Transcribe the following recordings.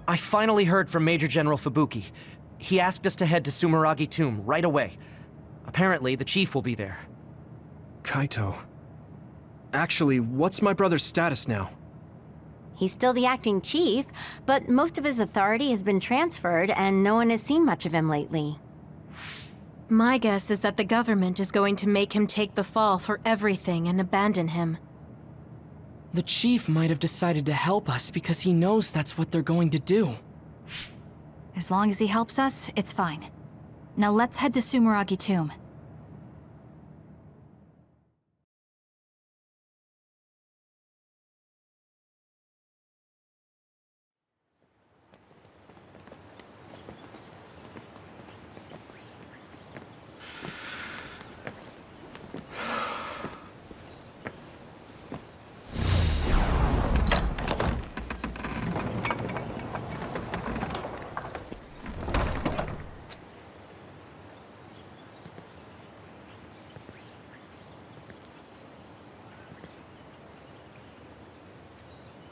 I finally heard from Major General Fubuki. He asked us to head to Sumeragi Tomb right away. Apparently, the chief will be there. Kaito. Actually, what's my brother's status now? He's still the acting chief, but most of his authority has been transferred and no one has seen much of him lately. My guess is that the government is going to make him take the fall for everything and abandon him. The chief might have decided to help us because he knows that's what they're going to do. As long as he helps us, it's fine. Now let's head to Sumeragi Tomb.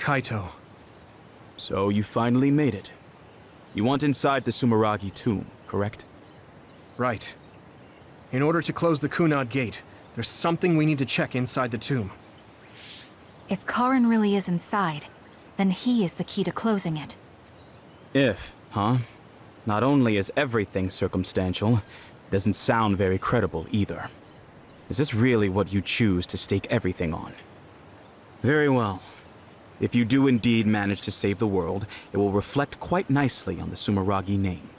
Kaito. So you finally made it. You want inside the Sumeragi Tomb, correct? Right. In order to close the Kunad Gate, there's something we need to check inside the tomb. If Karin really is inside, then he is the key to closing it. If, huh? Not only is everything circumstantial, it doesn't sound very credible either. Is this really what you choose to stake everything on? Very well. If you do indeed manage to save the world, it will reflect quite nicely on the Sumeragi name.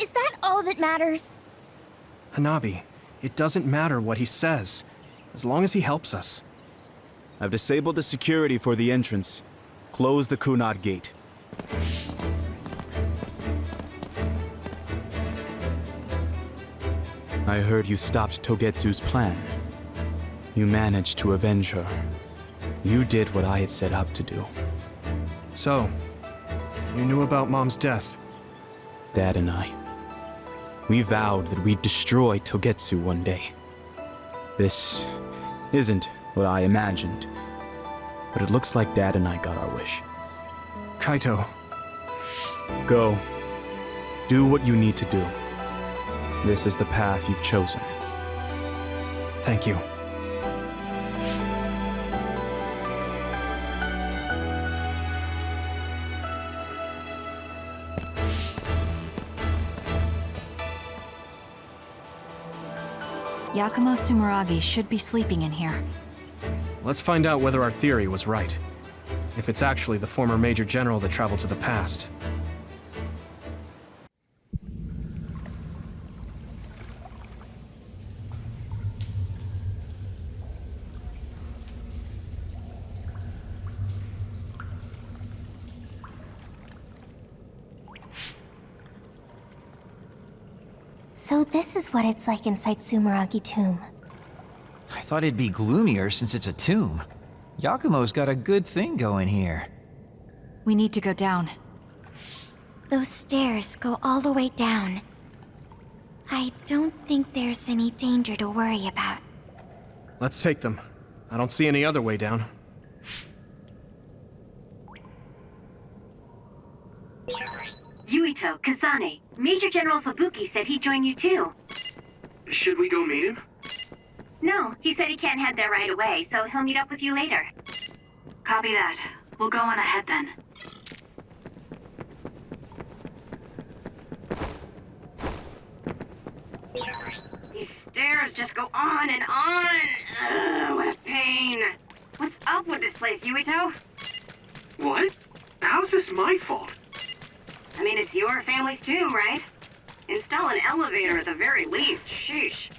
Is that all that matters? Hanabi, it doesn't matter what he says, as long as he helps us. I've disabled the security for the entrance. Close the Kunad Gate. I heard you stopped Togetsu's plan. You managed to avenge her. You did what I had set out to do. So, you knew about Mom's death? Dad and I. We vowed that we'd destroy Togetsu one day. This isn't what I imagined, but it looks like Dad and I got our wish. Kaito. Go. Do what you need to do. This is the path you've chosen. Thank you. Yakumo Sumeragi should be sleeping in here. Let's find out whether our theory was right. If it's actually the former Major General that traveled to the past. So this is what it's like inside Sumeragi Tomb. I thought it'd be gloomier since it's a tomb. Yakumo's got a good thing going here. We need to go down. Those stairs go all the way down. I don't think there's any danger to worry about. Let's take them. I don't see any other way down. Yuito, Kazane, Major General Fubuki said he'd join you too. Should we go meet him? No, he said he can't head there right away, so he'll meet up with you later. Copy that. We'll go on ahead then. These stairs just go on and on. Ugh, what a pain. What's up with this place, Yuito? What? How's this my fault? I mean, it's your family's tomb, right? Install an elevator at the very least. Sheesh.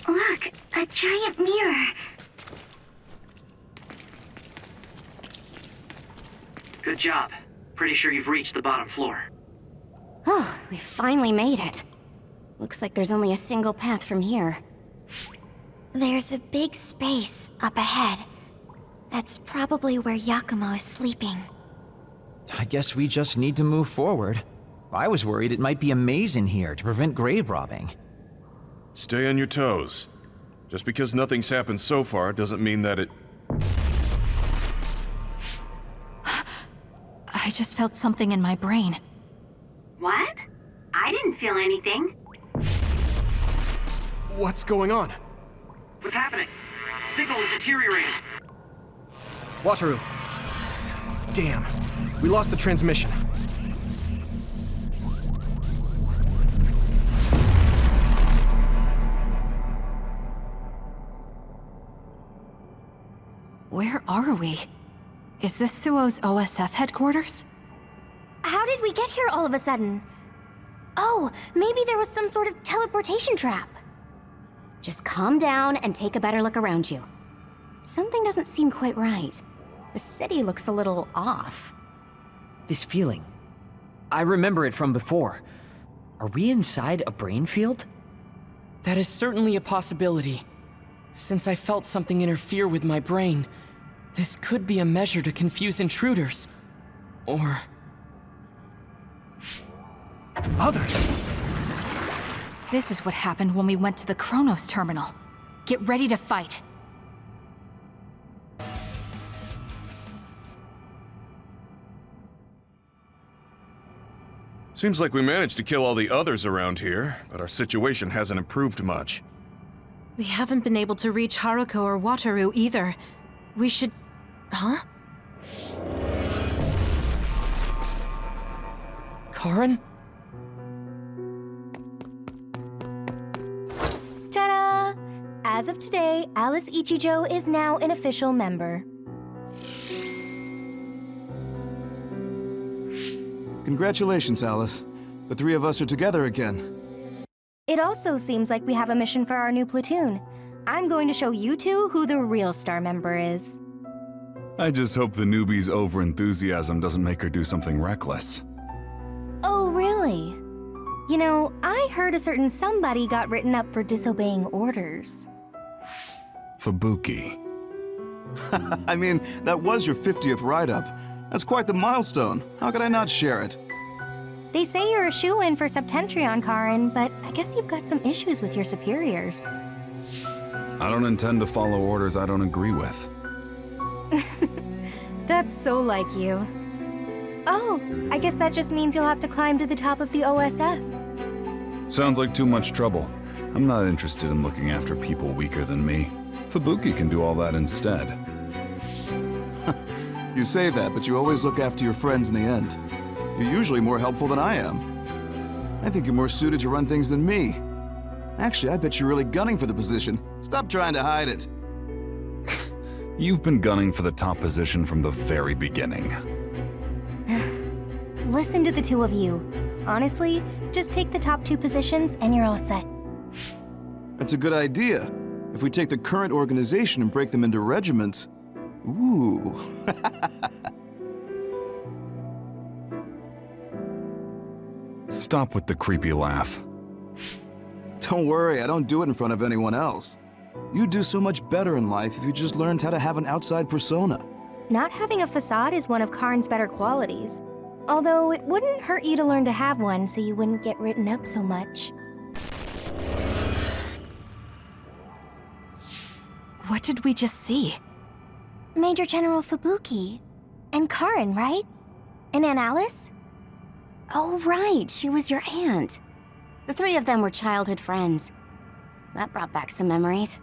Look, a giant mirror. Good job. Pretty sure you've reached the bottom floor. Oh, we finally made it. Looks like there's only a single path from here. There's a big space up ahead. That's probably where Yakumo is sleeping. I guess we just need to move forward. I was worried it might be a maze in here to prevent grave robbing. Stay on your toes. Just because nothing's happened so far doesn't mean that it... I just felt something in my brain. What? I didn't feel anything. What's going on? What's happening? Signal is deteriorating. Wataru. Damn. We lost the transmission. Where are we? Is this Suo's OSF headquarters? How did we get here all of a sudden? Oh, maybe there was some sort of teleportation trap. Just calm down and take a better look around you. Something doesn't seem quite right. The city looks a little off. This feeling. I remember it from before. Are we inside a brain field? That is certainly a possibility. Since I felt something interfere with my brain, this could be a measure to confuse intruders. Or... others! This is what happened when we went to the Kronos terminal. Get ready to fight. Seems like we managed to kill all the others around here, but our situation hasn't improved much. We haven't been able to reach Haruko or Wataru either. We should... Huh? Karen? Ta-da! As of today, Alice Ichijo is now an official member. Congratulations, Alice. The three of us are together again. It also seems like we have a mission for our new platoon. I'm going to show you two who the real star member is. I just hope the newbie's overenthusiasm doesn't make her do something reckless. Oh, really? You know, I heard a certain somebody got written up for disobeying orders. Fubuki. I mean, that was your 50th write-up. That's quite the milestone. How could I not share it? They say you're a shoo-in for Septentrion, Karen, but I guess you've got some issues with your superiors. I don't intend to follow orders I don't agree with. That's so like you. Oh, I guess that just means you'll have to climb to the top of the OSF. Sounds like too much trouble. I'm not interested in looking after people weaker than me. Fubuki can do all that instead. You say that, but you always look after your friends in the end. You're usually more helpful than I am. I think you're more suited to run things than me. Actually, I bet you're really gunning for the position. Stop trying to hide it. You've been gunning for the top position from the very beginning. Listen to the two of you. Honestly, just take the top two positions and you're all set. That's a good idea. If we take the current organization and break them into regiments... Ooh. Stop with the creepy laugh. Don't worry, I don't do it in front of anyone else. You'd do so much better in life if you just learned how to have an outside persona. Not having a facade is one of Karn's better qualities. Although it wouldn't hurt you to learn to have one so you wouldn't get written up so much. What did we just see? Major General Fubuki. And Karen, right? And Aunt Alice? Oh, right, she was your aunt. The three of them were childhood friends. That brought back some memories.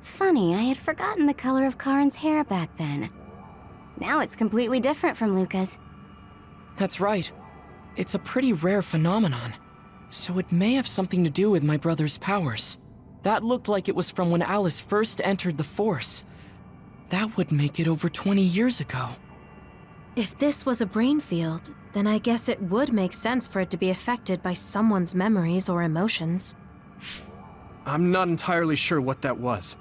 Funny, I had forgotten the color of Karen's hair back then. Now it's completely different from Luca's. That's right. It's a pretty rare phenomenon. So it may have something to do with my brother's powers. That looked like it was from when Alice first entered the Force. That would make it over 20 years ago. If this was a brain field, then I guess it would make sense for it to be affected by someone's memories or emotions. I'm not entirely sure what that was.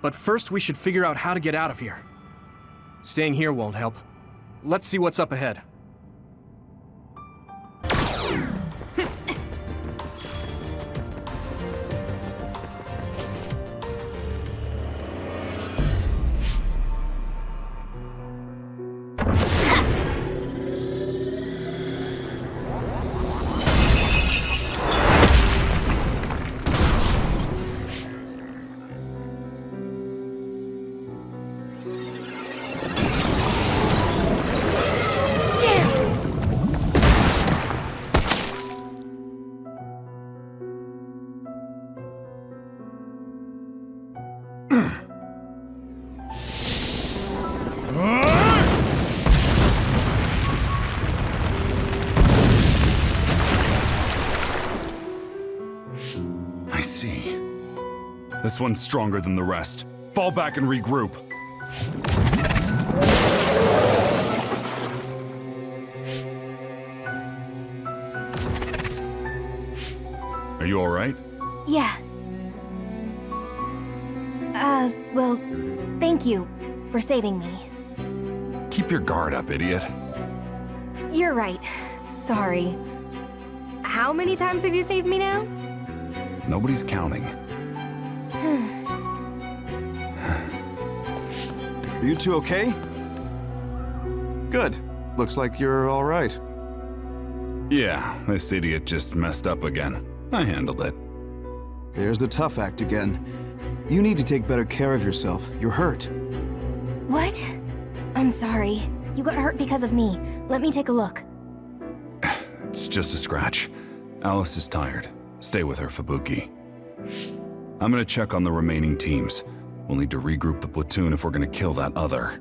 But first we should figure out how to get out of here. Staying here won't help. Let's see what's up ahead. This one's stronger than the rest. Fall back and regroup. Are you alright? Yeah. Well, thank you for saving me. Keep your guard up, idiot. You're right. Sorry. How many times have you saved me now? Nobody's counting. Are you two okay? Good. Looks like you're alright. Yeah, this idiot just messed up again. I handled it. There's the tough act again. You need to take better care of yourself. You're hurt. What? I'm sorry. You got hurt because of me. Let me take a look. It's just a scratch. Alice is tired. Stay with her, Fubuki. I'm gonna check on the remaining teams. We'll need to regroup the platoon if we're gonna kill that other.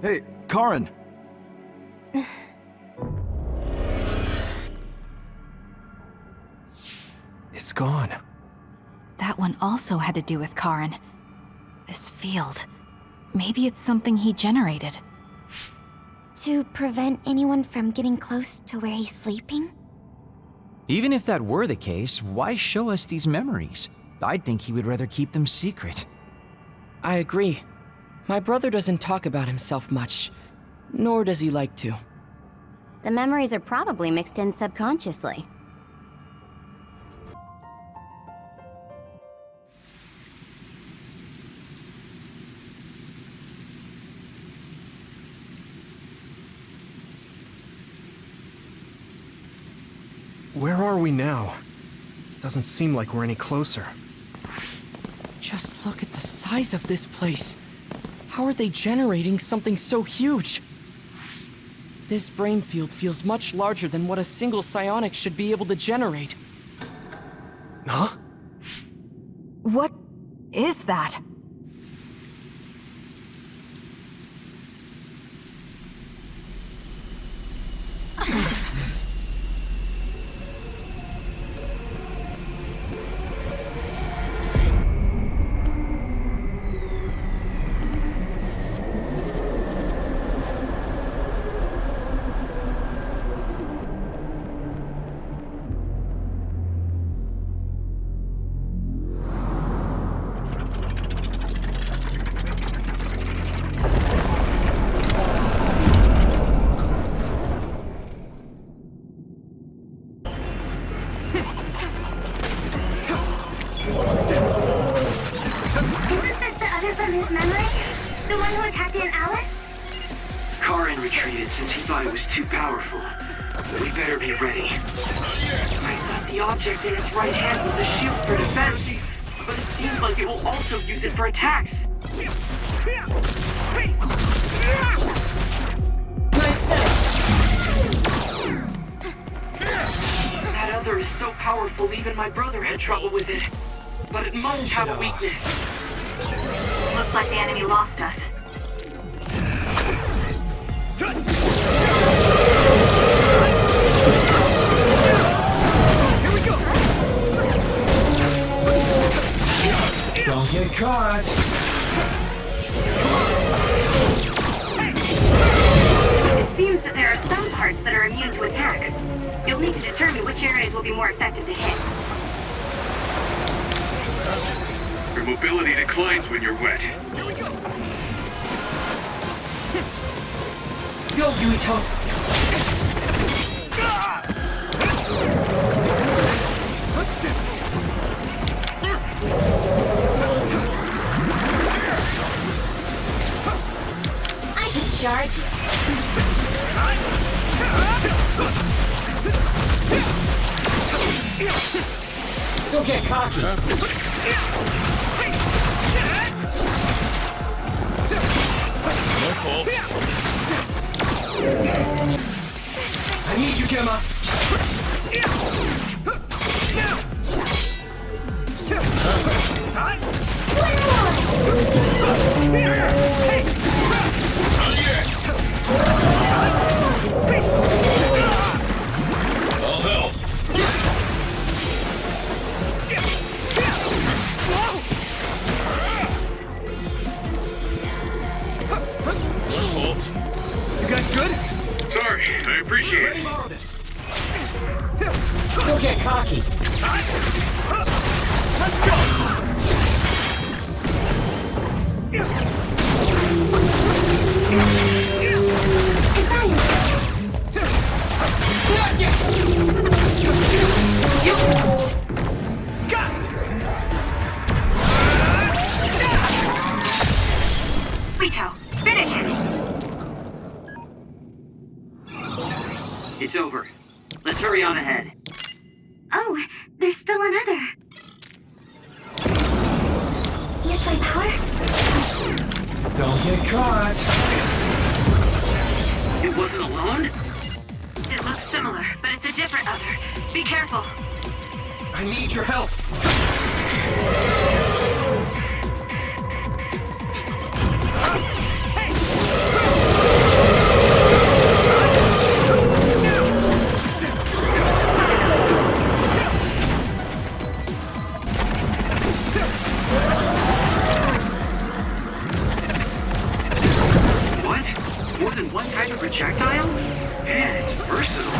Hey, Karin! It's gone. That one also had to do with Karin. This field. Maybe it's something he generated. To prevent anyone from getting close to where he's sleeping? Even if that were the case, why show us these memories? I'd think he would rather keep them secret. I agree. My brother doesn't talk about himself much, nor does he like to. The memories are probably mixed in subconsciously. Where are we now? Doesn't seem like we're any closer. Just look at the size of this place. How are they generating something so huge? This brain field feels much larger than what a single psionic should be able to generate. Huh? What is that? Since he thought it was too powerful. We better be ready. I thought the object in its right hand was a shield for defense, but it seems like it will also use it for attacks. Nice set! That other is so powerful even my brother had trouble with it. But it must have a weakness. Looks like the enemy lost us. Don't get caught! It seems that there are some parts that are immune to attack. You'll need to determine which areas will be more effective to hit. Your mobility declines when you're wet. Go, Yuito! I should charge you. Don't get cocky! No fault. I need you, Gemma! I'll help. out! You guys good? Sorry, I appreciate Let me it. borrow this. Don't get cocky. Let's go! Got it! Yuito, finish it! It's over. Let's hurry on ahead. Oh, there's still another. Use my power? Don't get caught. It wasn't alone? It looks similar, but it's a different other. Be careful. I need your help. What? More than one type of projectile? Man, it's versatile.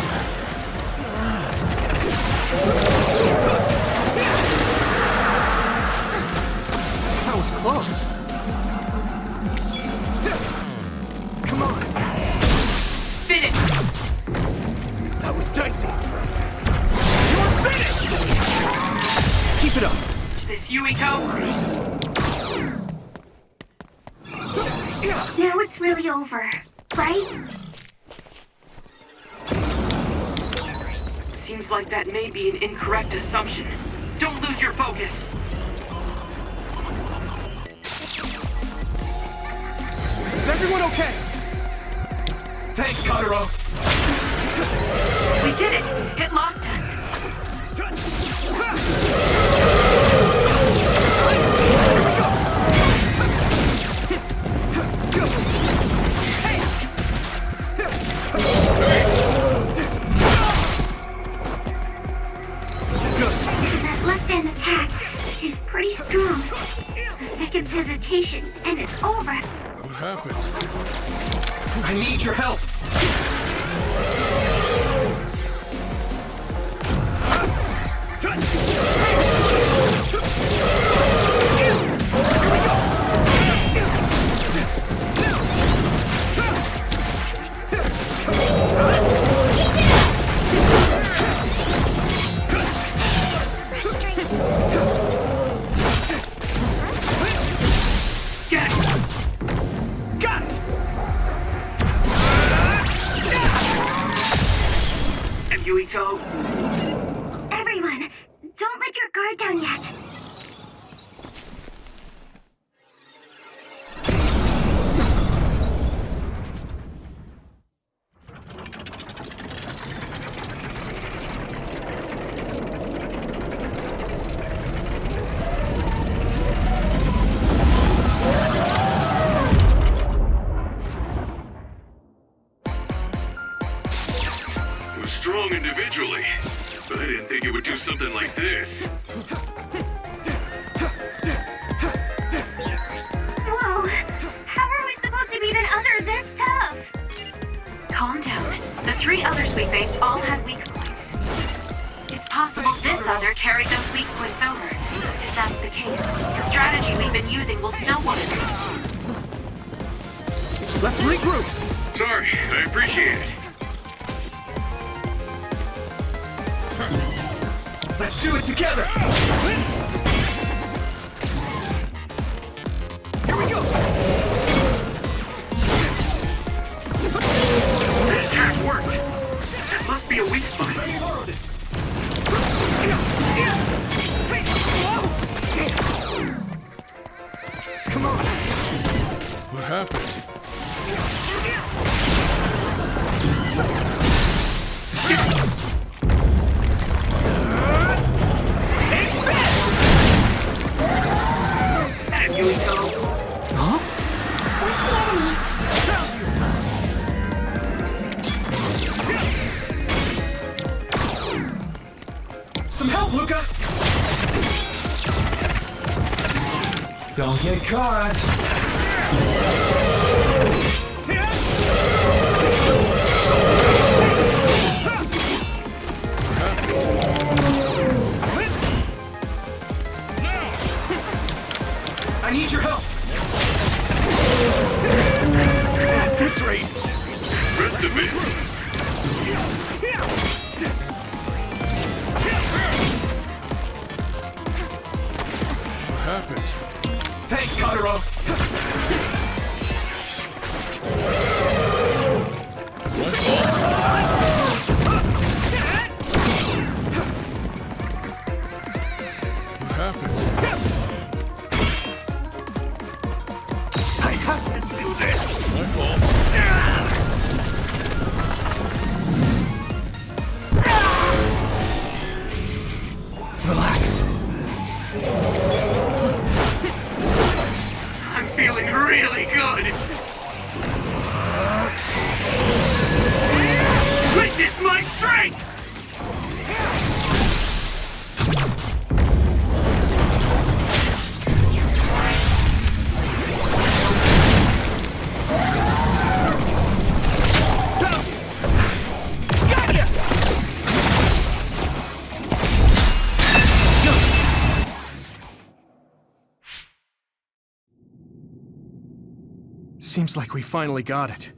That was close. Come on. Finish! That was dicey. You're finished! Keep it up. This Yuito? Now it's really over, right? Seems like that may be an incorrect assumption. Don't lose your focus. Is everyone okay? Thanks, Kotaro. We did it! It lost us! That left-hand attack is pretty strong. A second's hesitation, and it's over. What happened? I need your help. Got it! And Yuito? Everyone, don't let your guard down yet. It was strong individually, but I didn't think it would do something like this. Whoa, how are we supposed to beat an other this tough? Calm down. The three others we faced all had weak points. It's possible this other carried those weak points over. If that's the case, the strategy we've been using will still work. Let's regroup. Sorry, I appreciate it. Let's do it together. Here we go. The attack worked. That must be a weak spot. Let me borrow this. Come on. What happened? And Yuito? Huh? Where's the enemy? Some help, Luca. Don't get caught. this rate! Rest of it! What happened? Thanks, Totoro! What happened? I have to do this! My fault. Relax. I'm feeling really good. Witness my strength! Seems like we finally got it.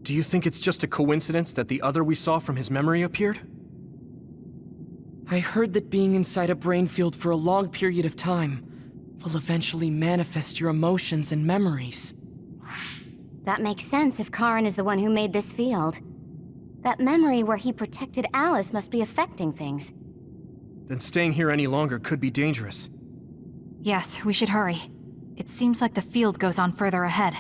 Do you think it's just a coincidence that the other we saw from his memory appeared? I heard that being inside a brain field for a long period of time will eventually manifest your emotions and memories. That makes sense if Karen is the one who made this field. That memory where he protected Alice must be affecting things. Then staying here any longer could be dangerous. Yes, we should hurry. It seems like the field goes on further ahead.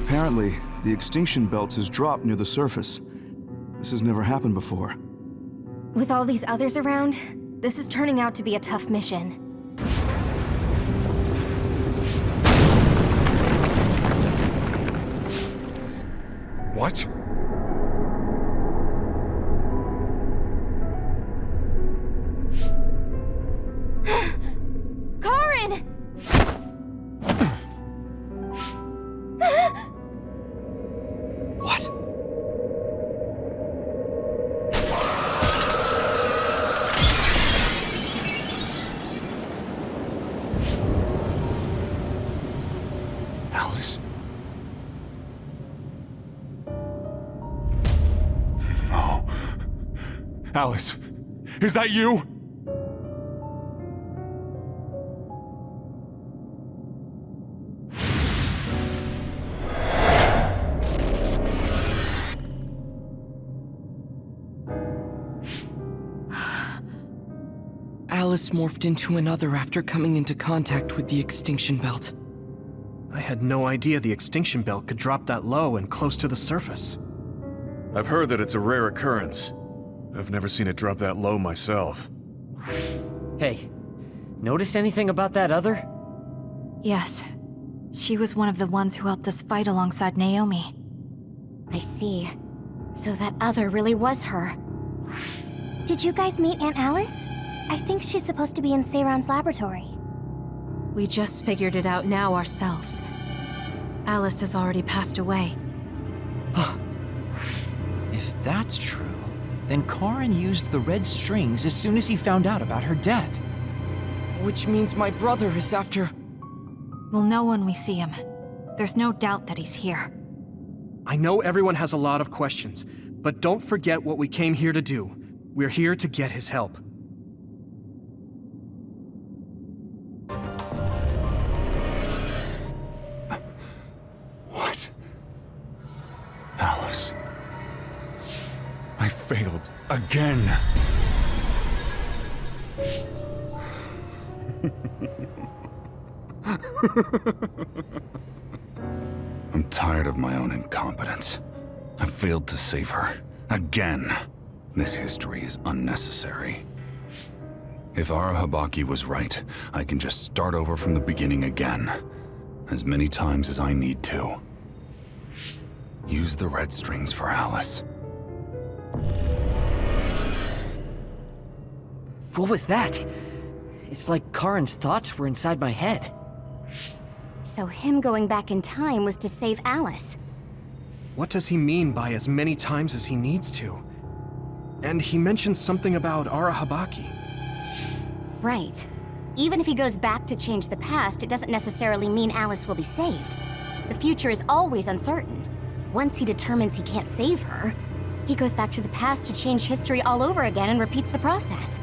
Apparently, the extinction belt has dropped near the surface. This has never happened before. With all these others around, this is turning out to be a tough mission. What? Karen! What? Alice? No. Alice, is that you? Alice morphed into another after coming into contact with the extinction belt. I had no idea the extinction belt could drop that low and close to the surface. I've heard that it's a rare occurrence. I've never seen it drop that low myself. Hey, notice anything about that other? Yes. She was one of the ones who helped us fight alongside Naomi. I see. So that other really was her. Did you guys meet Aunt Alice? I think she's supposed to be in Seiron's laboratory. We just figured it out now ourselves. Alice has already passed away. If that's true, then Karen used the red strings as soon as he found out about her death. Which means my brother is after... We'll know when we see him. There's no doubt that he's here. I know everyone has a lot of questions, but don't forget what we came here to do. We're here to get his help. What? Alice. I failed again. I'm tired of my own incompetence. I failed to save her. Again. This history is unnecessary. If Arahabaki was right, I can just start over from the beginning again. As many times as I need to. Use the red strings for Alice. What was that? It's like Karin's thoughts were inside my head. So him going back in time was to save Alice. What does he mean by as many times as he needs to? And he mentioned something about Arahabaki. Right. Even if he goes back to change the past, it doesn't necessarily mean Alice will be saved. The future is always uncertain. Once he determines he can't save her, he goes back to the past to change history all over again and repeats the process.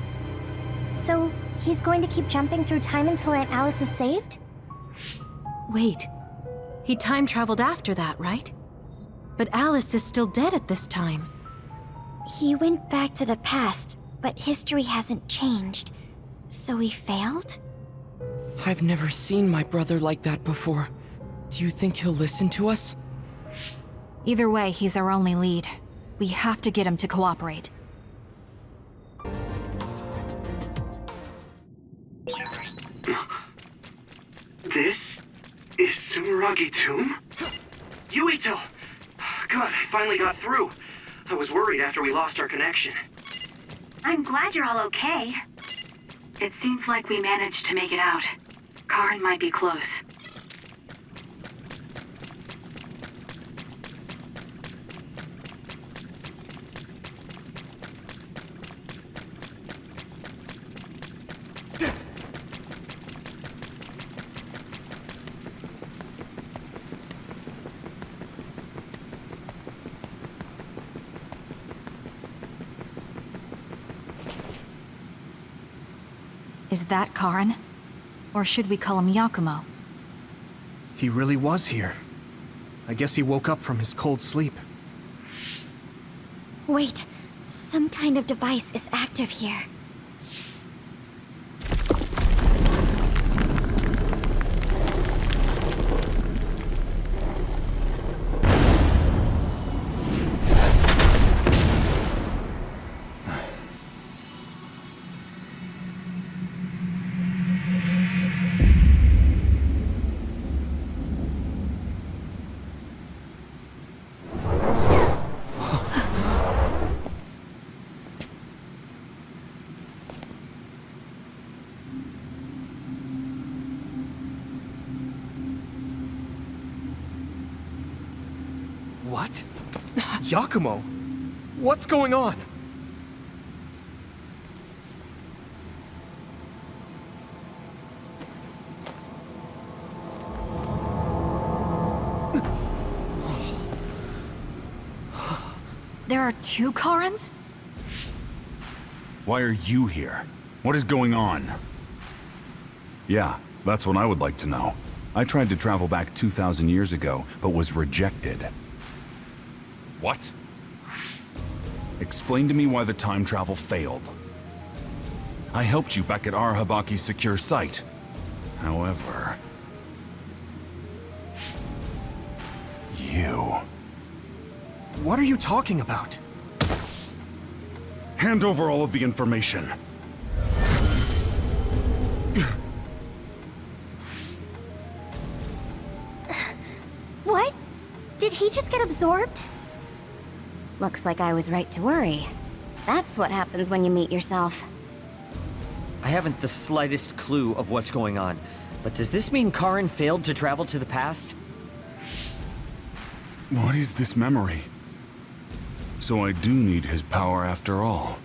So, he's going to keep jumping through time until Aunt Alice is saved? Wait. He time traveled after that, right? But Alice is still dead at this time. He went back to the past, but history hasn't changed. So he failed? I've never seen my brother like that before. Do you think he'll listen to us? Either way, he's our only lead. We have to get him to cooperate. This is Sumeragi Tomb? Yuito! Good, I finally got through. I was worried after we lost our connection. I'm glad you're all okay. It seems like we managed to make it out. Karin might be close. Is that Karin? Or should we call him Yakumo? He really was here. I guess he woke up from his cold sleep. Wait, some kind of device is active here. What? Yakumo? What's going on? There are two Karins? Why are you here? What is going on? Yeah, that's what I would like to know. I tried to travel back 2,000 years ago, but was rejected. What? Explain to me why the time travel failed. I helped you back at Arahabaki's secure site. However... you... What are you talking about? Hand over all of the information. What? Did he just get absorbed? Looks like I was right to worry. That's what happens when you meet yourself. I haven't the slightest clue of what's going on, but does this mean Karin failed to travel to the past? What is this memory? So I do need his power after all.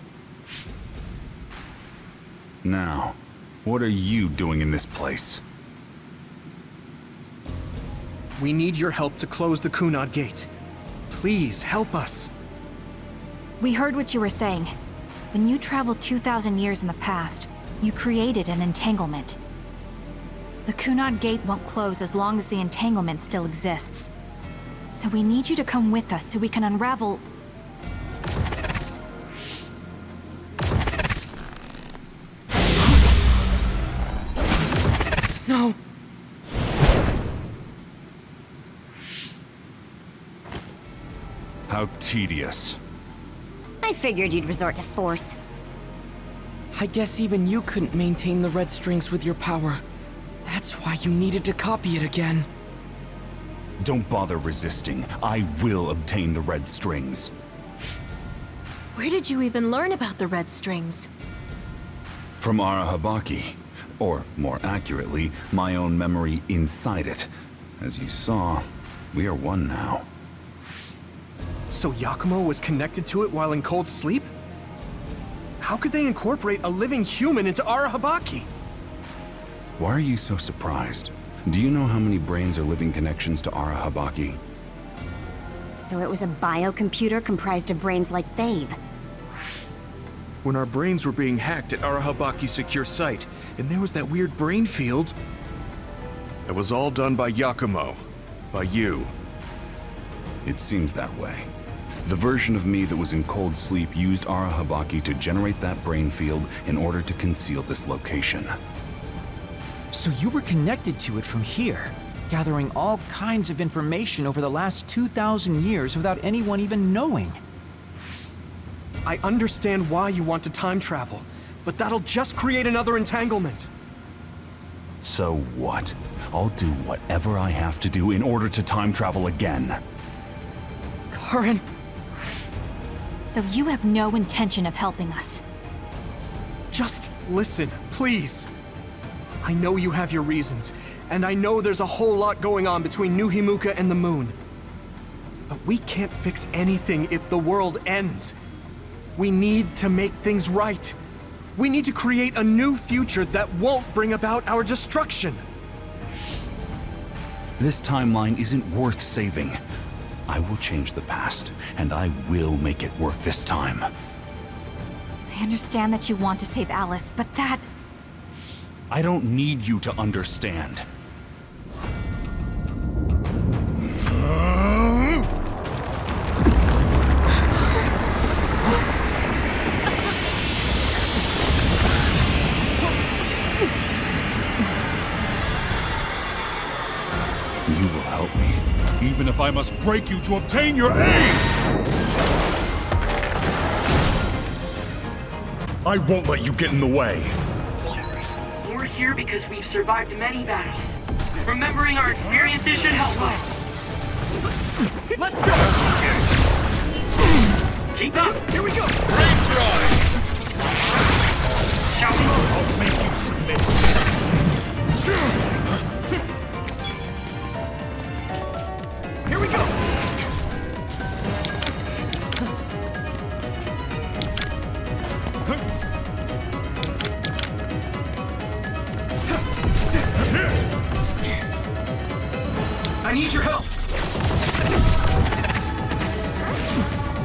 Now, what are you doing in this place? We need your help to close the Kunad Gate. Please, help us. We heard what you were saying. When you traveled 2,000 years in the past, you created an entanglement. The Kunad Gate won't close as long as the entanglement still exists. So we need you to come with us so we can unravel... No! How tedious. I figured you'd resort to force. I guess even you couldn't maintain the red strings with your power. That's why you needed to copy it again. Don't bother resisting. I will obtain the red strings. Where did you even learn about the red strings? From Arahabaki. Or, more accurately, my own memory inside it. As you saw, we are one now. So Yakumo was connected to it while in cold sleep? How could they incorporate a living human into Arahabaki? Why are you so surprised? Do you know how many brains are living connections to Arahabaki? So it was a biocomputer comprised of brains like Babe. When our brains were being hacked at Arahabaki's secure site, and there was that weird brain field. It was all done by Yakumo. By you. It seems that way. The version of me that was in cold sleep used Arahabaki to generate that brain field in order to conceal this location. So you were connected to it from here, gathering all kinds of information over the last 2,000 years without anyone even knowing. I understand why you want to time travel, but that'll just create another entanglement. So what? I'll do whatever I have to do in order to time travel again. Karen. So you have no intention of helping us? Just listen, please. I know you have your reasons, and I know there's a whole lot going on between New Himuka and the moon. But we can't fix anything if the world ends. We need to make things right. We need to create a new future that won't bring about our destruction. This timeline isn't worth saving. I will change the past, and I will make it work this time. I understand that you want to save Alice, but that... I don't need you to understand. You will help me, even if I must break you to obtain your aid! I won't let you get in the way! We're here because we've survived many battles. Remembering our experiences should help us. Let's go! Keep up! Here we go! Brave drive! Shall we? I'll make you submit. Here we go! I need your help!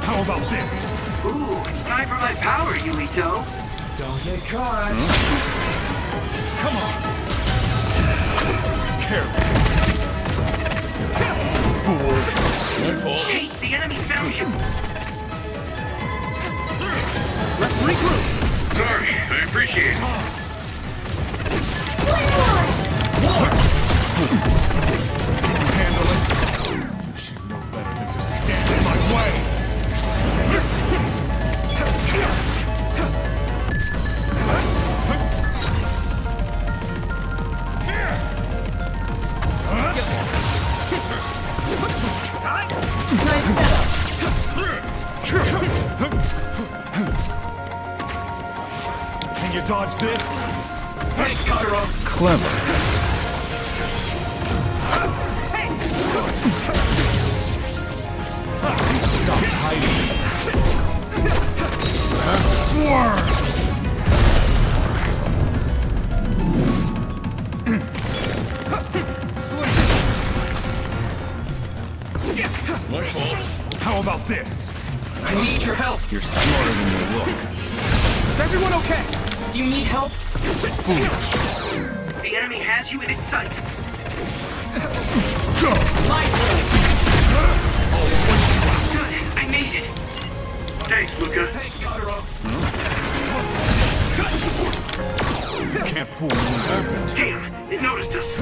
How about this? Ooh, it's time for my power, Yuito. Don't get caught! Come on! Careless. Fools! My fault. Hey, the enemy found you! Let's regroup! Sorry, I appreciate it. Handle it. You should know better than to stand in my way. Nice setup! Can you dodge this? Thanks, Kagero! Clever. Stop hiding. My fault. How about this? I need your help! You're smarter than you look. Is everyone okay? Do you need help? The enemy has you in its sight. Go! My turn! Good, I made it. Thanks, Luca. Thanks, Kagero! You can't fool me. Damn, it noticed us.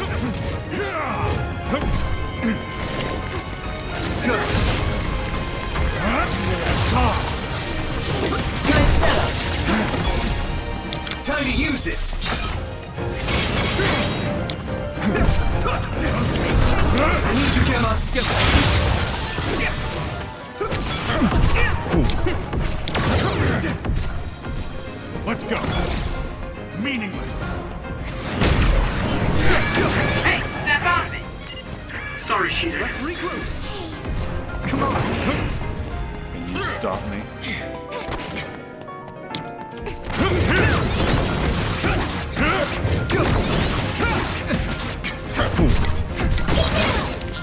Good. Nice setup! Time to use this! I need you, Gemma! Go! Meaningless! Hey, step out of it! Sorry, Sheeta. Let's regroup. Come on. You stop me.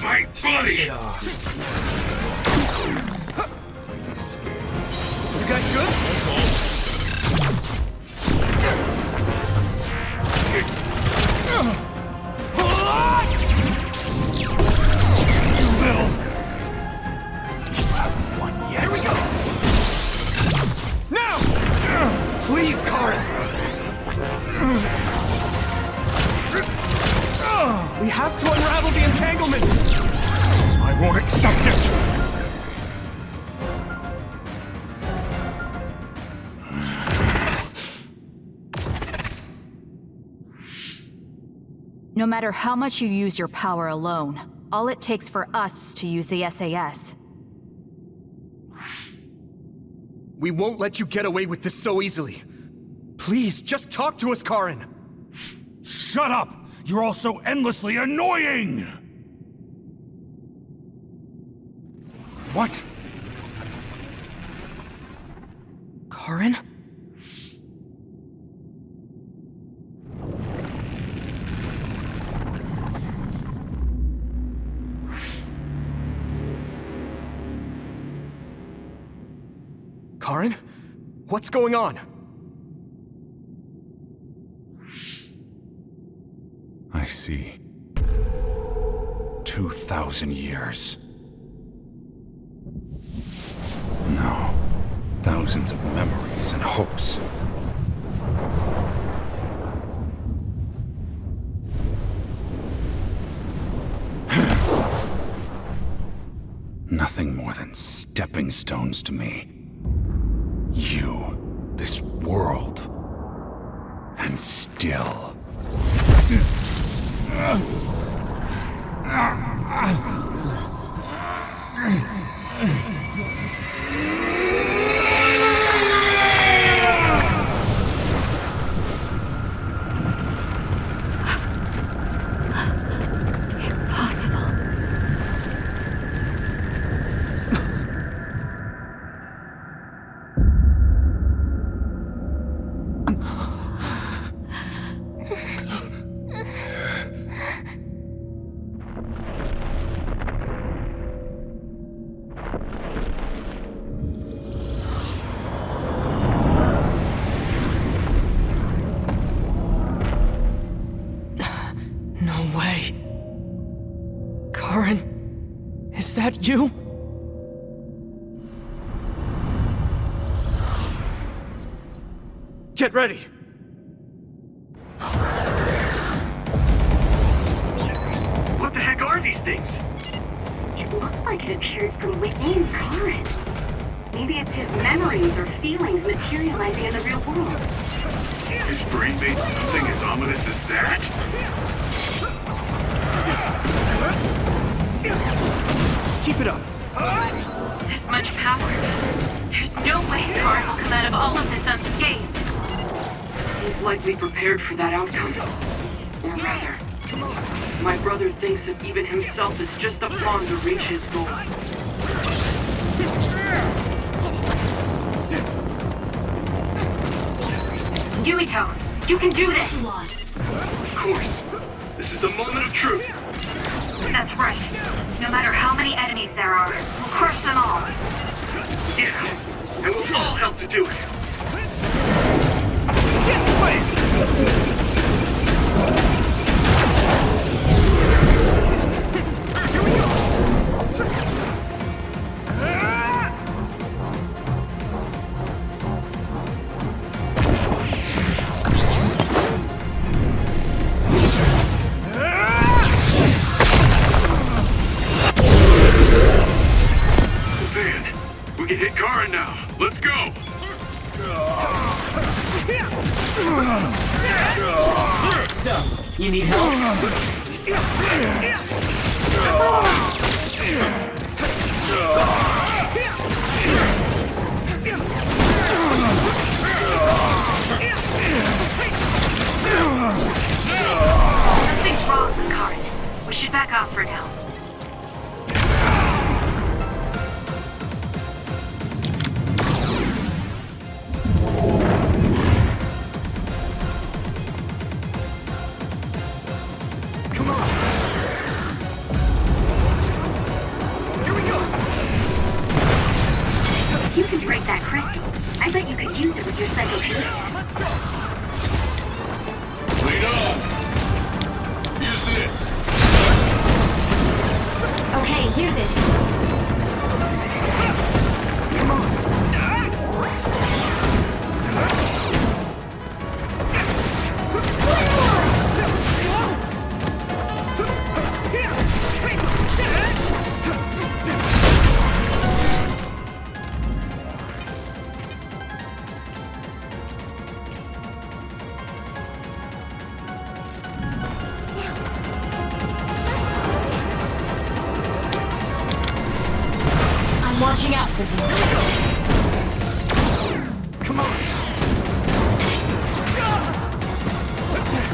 My buddy! You guys good? Here we go! Now! Please, Karen! We have to unravel the entanglement! I won't accept it! No matter how much you use your power alone, all it takes for us to use the SAS. We won't let you get away with this so easily. Please, just talk to us, Karen! Shut up! You're all so endlessly annoying! What? Karen? Karen? What's going on? I see. 2,000 years. No. Thousands of memories and hopes. Nothing more than stepping stones to me. You, this world, and still. Is that you? Get ready! What the heck are these things? It looked like it appeared from within Karen. Maybe it's his memories or feelings materializing in the real world. His brain made something as ominous as that? Keep it up. This much power. There's no way Karen will come out of all of this unscathed. He's likely prepared for that outcome. Or rather, my brother thinks of even himself as just a pawn to reach his goal. Yuito, you can do this! Of course. This is the moment of truth. That's right. No matter how many enemies there are, we'll crush them all. Yeah, and we'll all help to do it. This way! Here we go! Man, we can hit Karen now. Let's go! So, you need help? I'm watching out for you. Come on!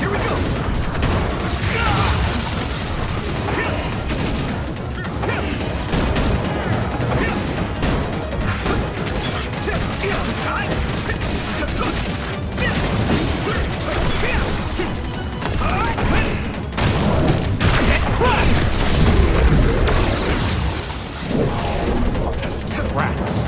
Here we go! Rats.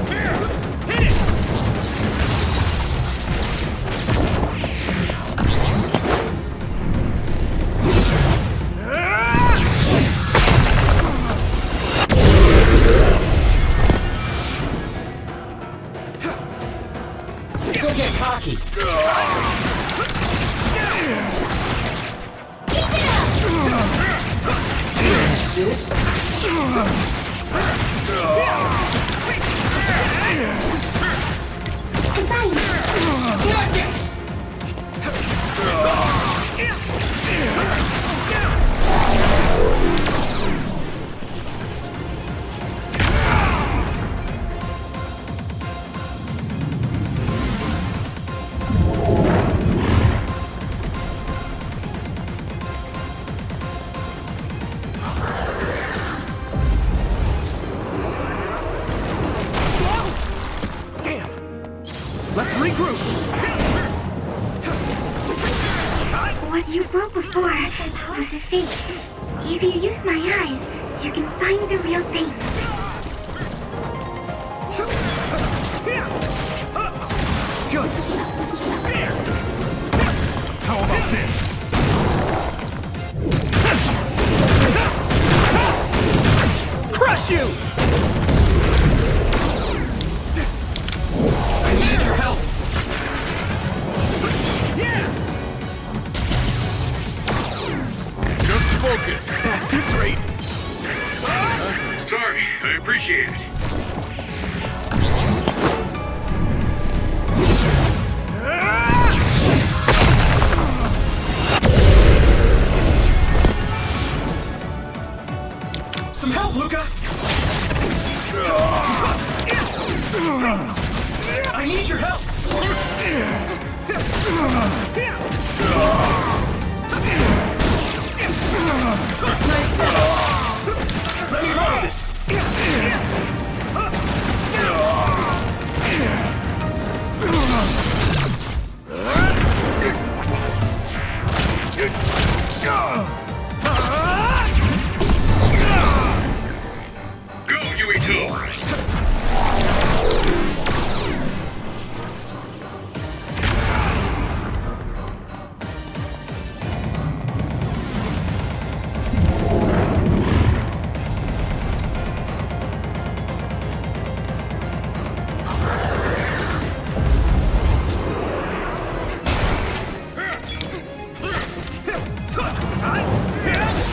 Don't get cocky. Sis? Let's regroup! What you broke before was a fake. If you use my eyes, you can find the real thing. Good! How about this? Crush you! I need your help! Just focus. At this rate... Sorry, I appreciate it. Some help, Luca! I need your help! Nice set! Let me roll this! Go, Yuito!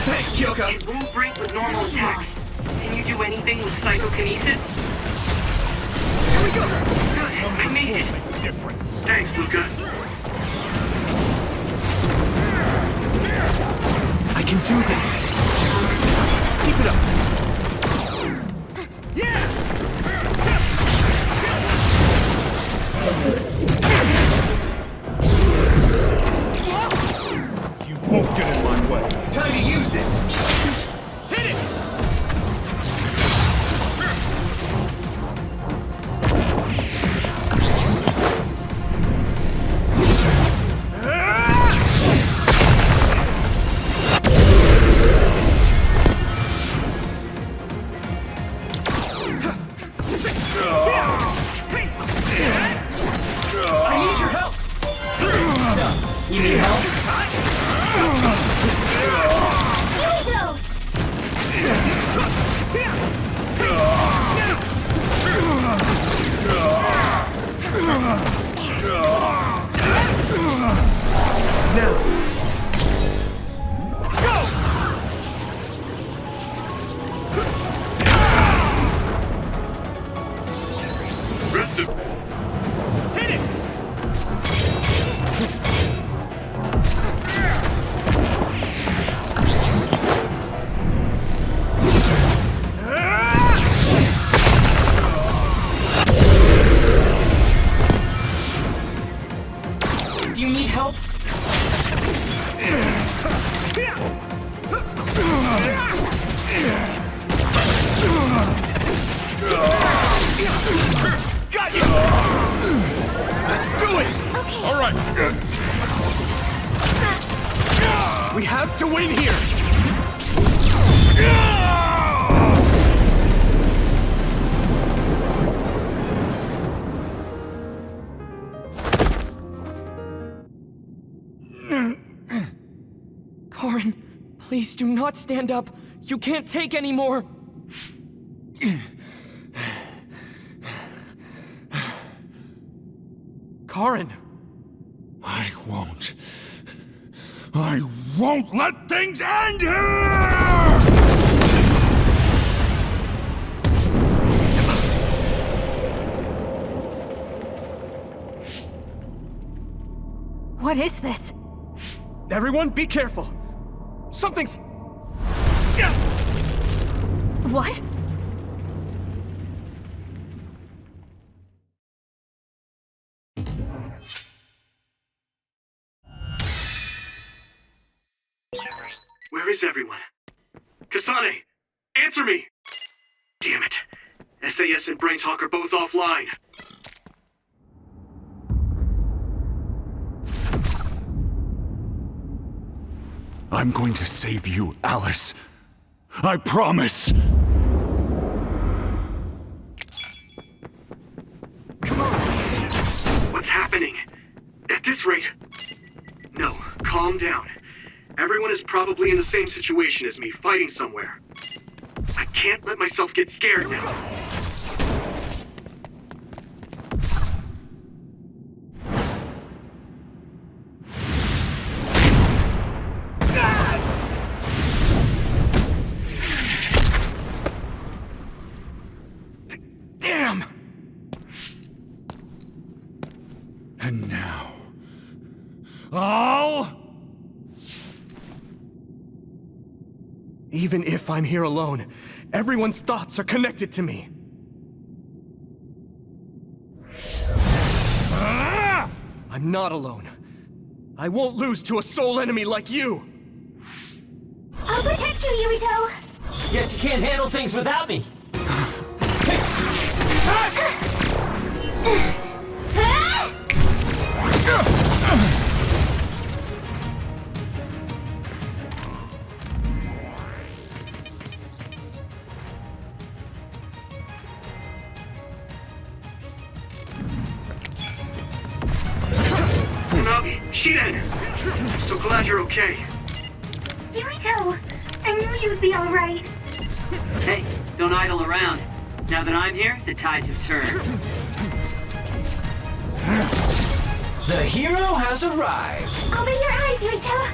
Thanks, Kyoko! It won't break with normal attacks. Can you do anything with psychokinesis? Here we go! Good, I made it. Thanks, Luca. I can do this! Keep it up! You won't get in my way. Time to use this! Hit it! All right. We have to win here! Karin, please do not stand up. You can't take any more. Karin! I won't let things end here! What is this? Everyone, be careful! Something's... What? Where is everyone? Kasane! Answer me! Damn it. SAS and Brainshawk are both offline. I'm going to save you, Alice. I promise! What's happening? At this rate... No, calm down. Everyone is probably in the same situation as me, fighting somewhere. I can't let myself get scared now. Damn! And now... I'll... Even if I'm here alone, everyone's thoughts are connected to me. I'm not alone. I won't lose to a soul enemy like you! I'll protect you, Yuito! Guess you can't handle things without me. Navi, Shiden! I'm so glad you're okay. Yuito! I knew you'd be alright. Hey, don't idle around. Now that I'm here, the tides have turned. The hero has arrived. Open your eyes, Yuito!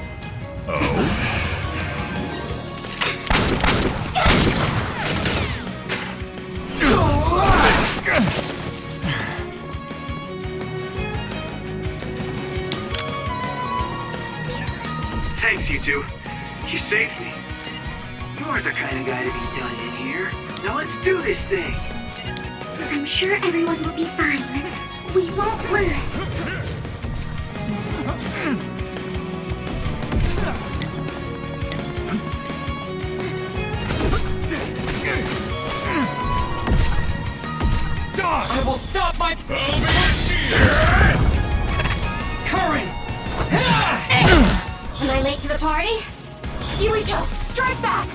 Thanks, you two. You saved me. You aren't the kind of guy to be done in here. Now let's do this thing. I'm sure everyone will be fine. We won't lose. I will stop my... Karin! Am I late to the party? Yuito, strike back!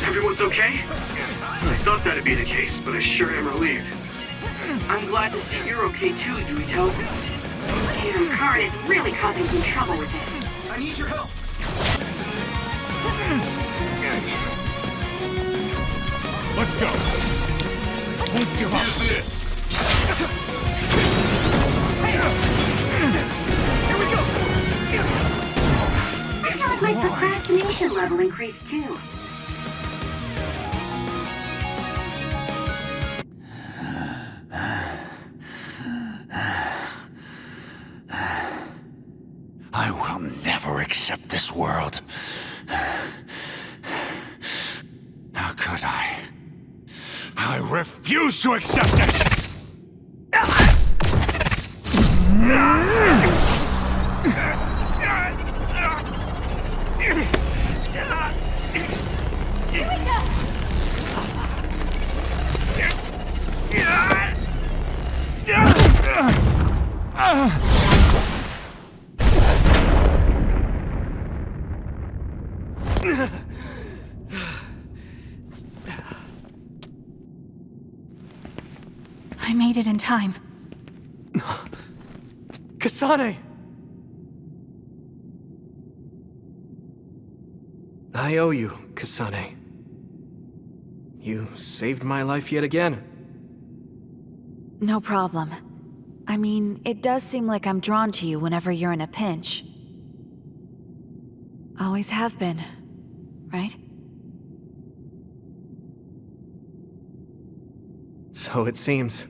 Everyone's okay? I thought that'd be the case, but I sure am relieved. I'm glad to see you're okay too, Yuito. Damn, Karin is really causing some trouble with this. I need your help! Let's go! Won't give up! Here's this! Here we go! I felt my procrastination level increased too. I will never accept this world. How could I? I refuse to accept it! I made it in time. Kasane! I owe you, Kasane. You saved my life yet again. No problem. I mean, it does seem like I'm drawn to you whenever you're in a pinch. Always have been, right? So it seems.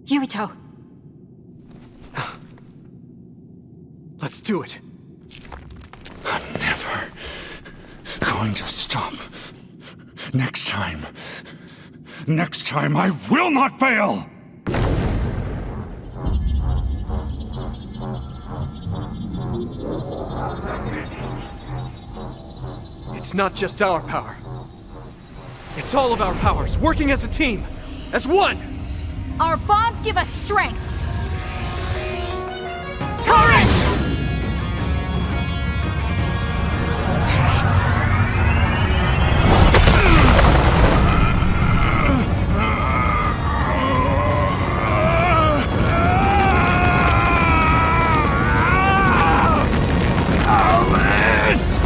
Yuito! Let's do it. I'm never going to stop. Next time I will not fail! It's not just our power. It's all of our powers, working as a team, as one! Our bonds give us strength! Courage! Alice!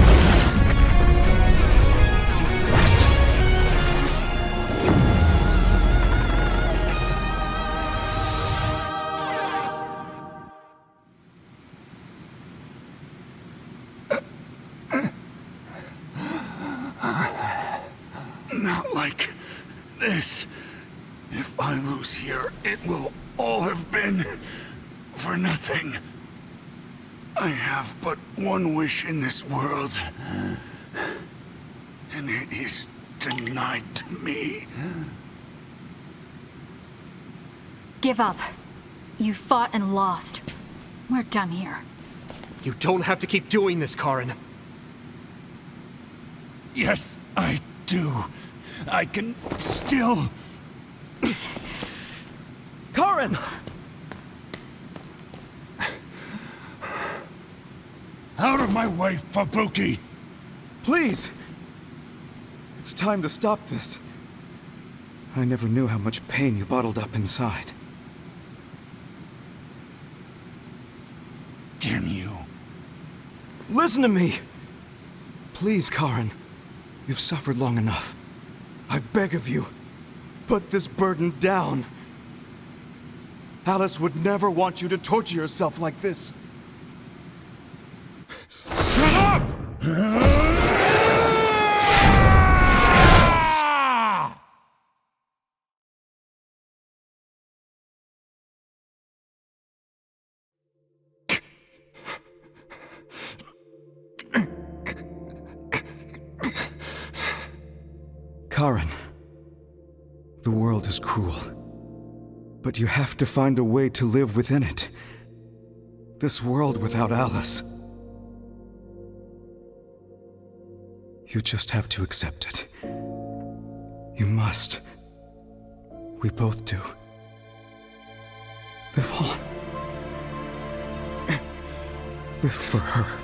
Not like this. If I lose here, it will all have been for nothing. I have but one wish in this world, and it is denied to me. Give up. You fought and lost. We're done here. You don't have to keep doing this, Karin. Yes, I do. I can still... Karin! Out of my way, Fubuki! Please! It's time to stop this. I never knew how much pain you bottled up inside. Damn you. Listen to me! Please, Karin. You've suffered long enough. I beg of you, put this burden down. Alice would never want you to torture yourself like this. Shut up! Karin, the world is cruel, but you have to find a way to live within it. This world without Alice. You just have to accept it. You must. We both do. Live on. Live for her.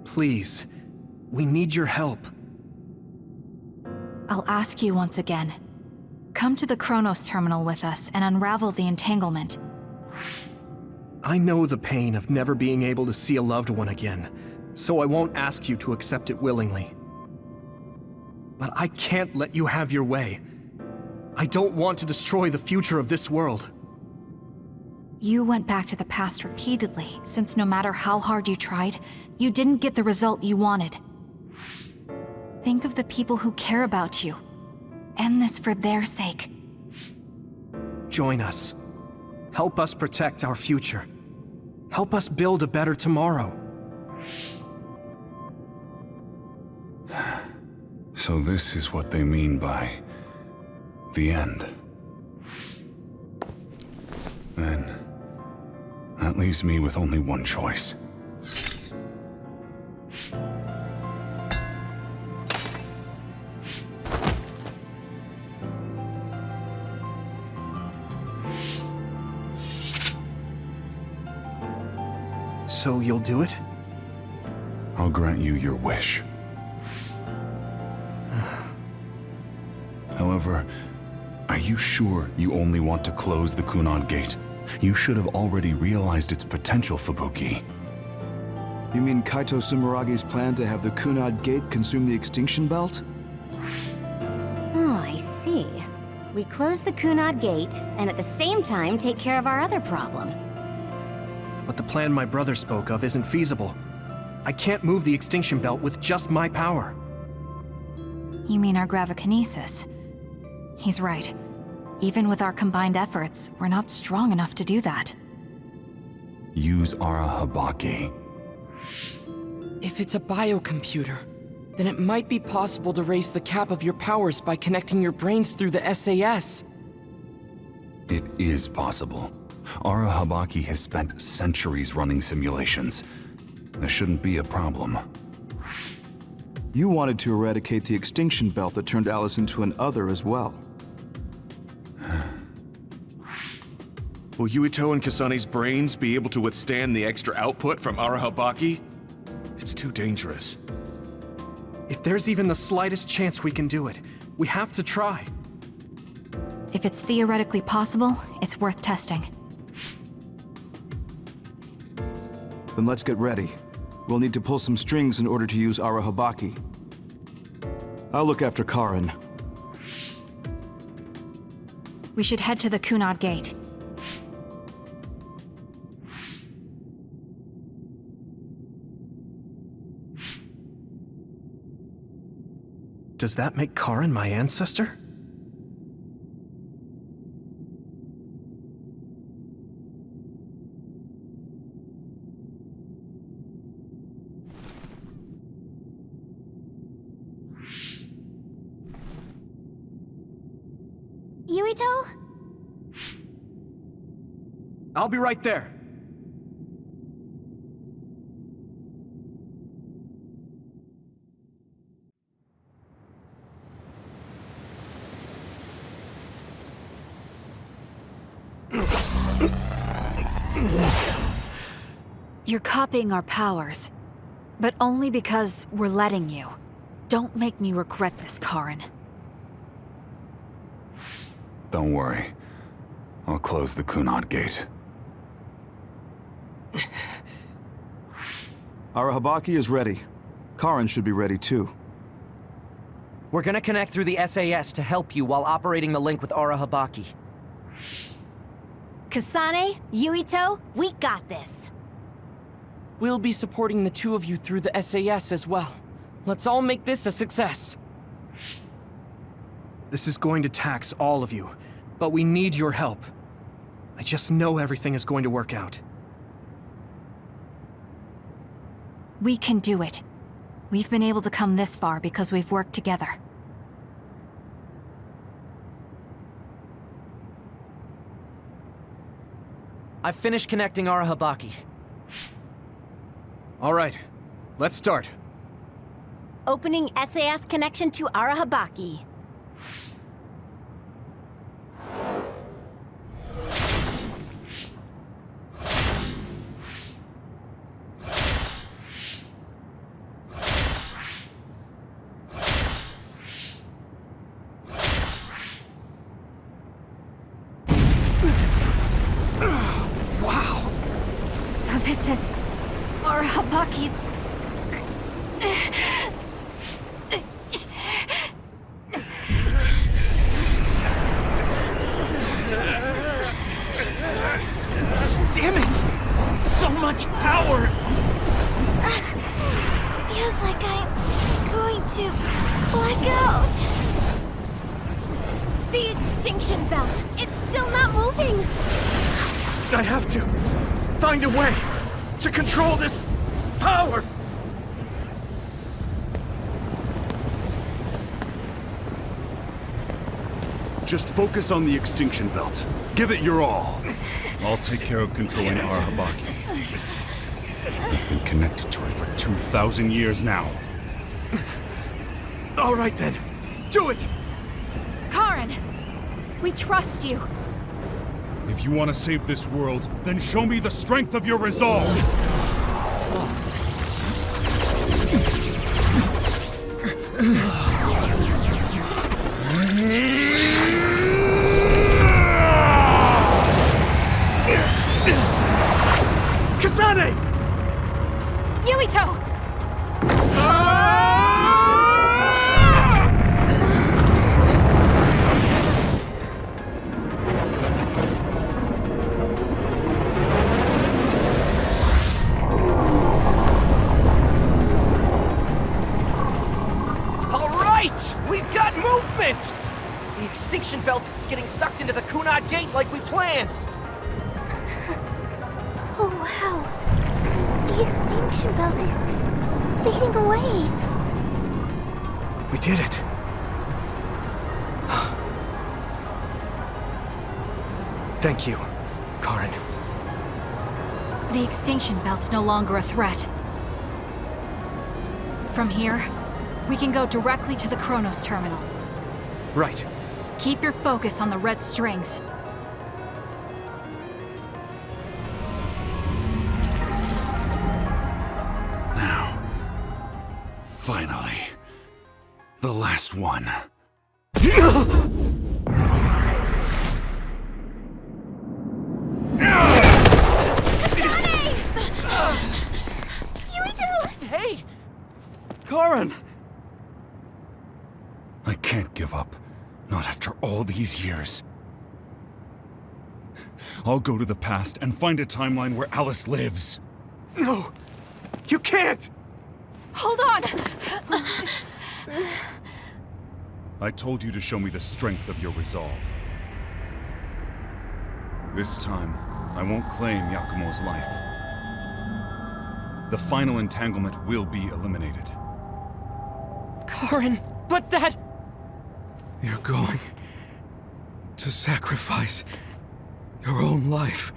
Please, we need your help. I'll ask you once again. Come to the Chronos terminal with us and unravel the entanglement. I know the pain of never being able to see a loved one again, so I won't ask you to accept it willingly. But I can't let you have your way. I don't want to destroy the future of this world. You went back to the past repeatedly, since no matter how hard you tried, you didn't get the result you wanted. Think of the people who care about you. End this for their sake. Join us. Help us protect our future. Help us build a better tomorrow. So this is what they mean by the end. Then that leaves me with only one choice. So you'll do it? I'll grant you your wish. However, are you sure you only want to close the Kunad Gate? You should have already realized its potential, Fubuki. You mean Kaito Sumeragi's plan to have the Kunad Gate consume the Extinction Belt? Oh, I see. We close the Kunad Gate, and at the same time take care of our other problem. But the plan my brother spoke of isn't feasible. I can't move the Extinction Belt with just my power. You mean our gravikinesis? He's right. Even with our combined efforts, we're not strong enough to do that. Use Arahabaki. If it's a biocomputer, then it might be possible to raise the cap of your powers by connecting your brains through the SAS. It is possible. Arahabaki has spent centuries running simulations. There shouldn't be a problem. You wanted to eradicate the Extinction Belt that turned Alice into an other as well. Will Yuito and Kasane's brains be able to withstand the extra output from Arahabaki? It's too dangerous. If there's even the slightest chance we can do it, we have to try. If it's theoretically possible, it's worth testing. Then let's get ready. We'll need to pull some strings in order to use Arahabaki. I'll look after Karin. We should head to the Kunad Gate. Does that make Karin my ancestor? Yuito? I'll be right there. You're copying our powers, but only because we're letting you. Don't make me regret this, Karin. Don't worry. I'll close the Kunad Gate. Arahabaki is ready. Karin should be ready too. We're gonna connect through the SAS to help you while operating the link with Arahabaki. Kasane, Yuito, we got this. We'll be supporting the two of you through the SAS as well. Let's all make this a success. This is going to tax all of you, but we need your help. I just know everything is going to work out. We can do it. We've been able to come this far because we've worked together. I've finished connecting Arahabaki. All right, let's start. Opening SAS connection to Arahabaki. says Arahabaki's... Damn it! So much power! Feels like I'm going to black out. The extinction belt. It's still not moving. I have to find a way to control this power. Just focus on the extinction belt. Give it your all. I'll take care of controlling Arahabaki. I've been connected to it for 2,000 years now. All right then, do it! Karen! We trust you. If you want to save this world, then show me the strength of your resolve! Kasane! Yuito! We've got movement! The extinction belt is getting sucked into the Kunad Gate like we planned! Oh, wow. The extinction belt is fading away. We did it. Thank you, Karen. The extinction belt's no longer a threat. From here, we can go directly to the Chronos terminal. Right. Keep your focus on the red strings. Now, finally, the last one. Hey! Karen! I can't give up. Not after all these years. I'll go to the past and find a timeline where Alice lives. No! You can't! Hold on! I told you to show me the strength of your resolve. This time, I won't claim Yakumo's life. The final entanglement will be eliminated. Karen, but that... You're going to sacrifice your own life.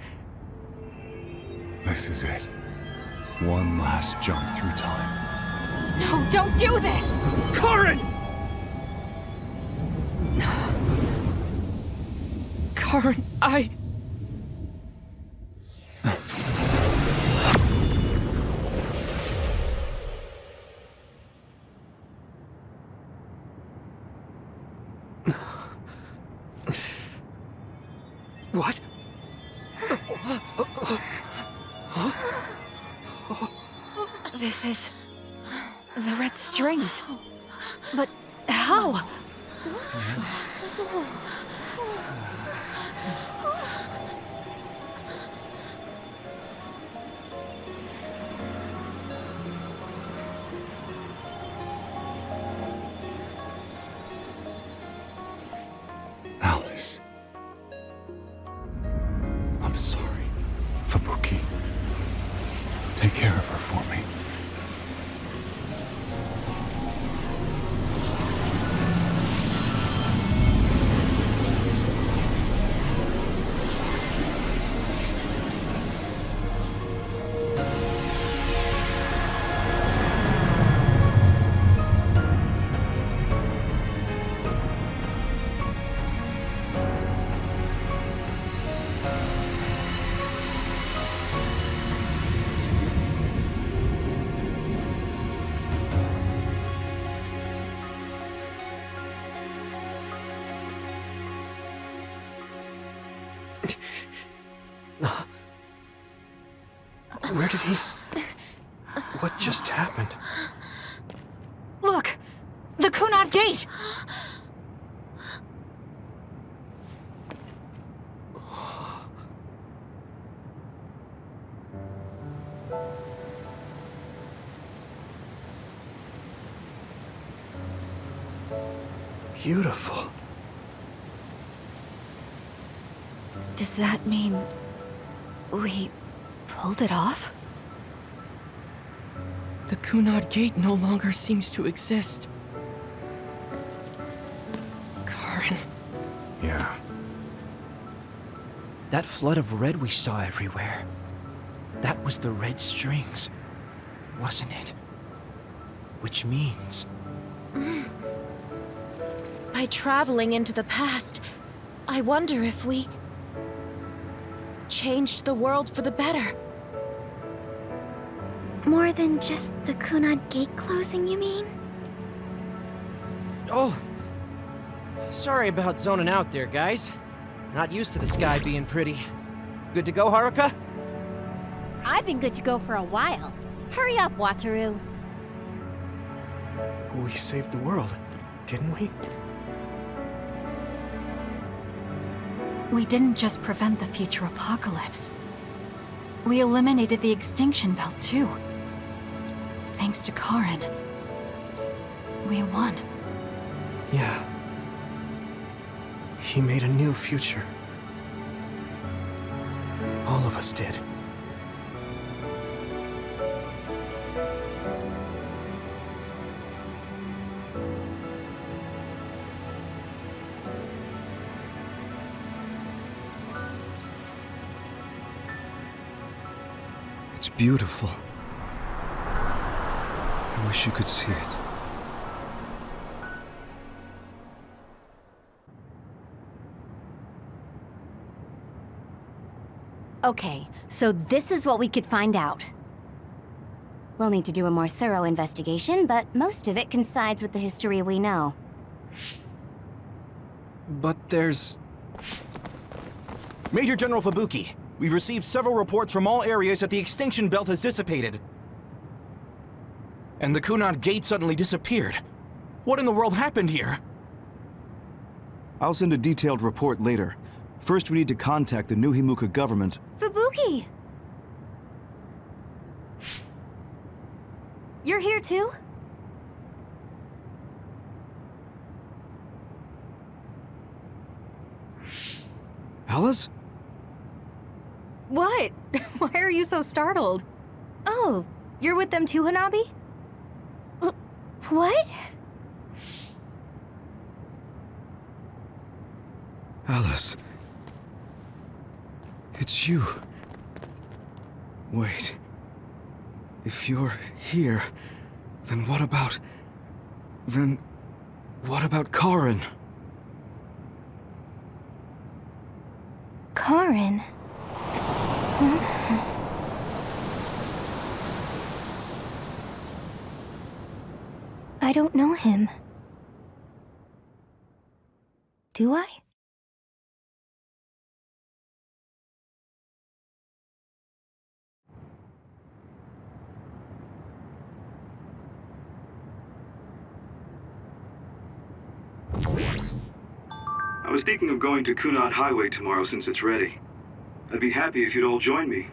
This is it. One last jump through time. No, don't do this! Karen! Karen, I... What? This is... the red strings. But how? Alice. I'm sorry, Fubuki. Take care of her for me. Where did he... What just happened? Look! The Kunad Gate! Beautiful. Does that mean we pulled it off? The Kunad Gate no longer seems to exist. Karen. Yeah. That flood of red we saw everywhere. That was the red strings, wasn't it? Which means... By traveling into the past, I wonder if we... changed the world for the better. More than just the Kunad Gate closing, you mean? Oh. Sorry about zoning out there, guys. Not used to the sky being pretty. Good to go, Haruka? I've been good to go for a while. Hurry up, Wataru. We saved the world, didn't we? We didn't just prevent the future apocalypse. We eliminated the extinction belt, too. Thanks to Karen. We won. Yeah. He made a new future. All of us did. It's beautiful. I wish you could see it. Okay, so this is what we could find out. We'll need to do a more thorough investigation, but most of it coincides with the history we know. But there's... Major General Fubuki, we've received several reports from all areas that the extinction belt has dissipated. And the Kunad Gate suddenly disappeared. What in the world happened here? I'll send a detailed report later. First, we need to contact the New Himuka government. Fubuki! You're here too? Alice? What? Why are you so startled? Oh, you're with them too, Hanabi? What? Alice. It's you. Wait. If you're here, then what about... Then... what about Karen? Karen? I don't know him. Do I? I was thinking of going to Kunad Highway tomorrow since it's ready. I'd be happy if you'd all join me.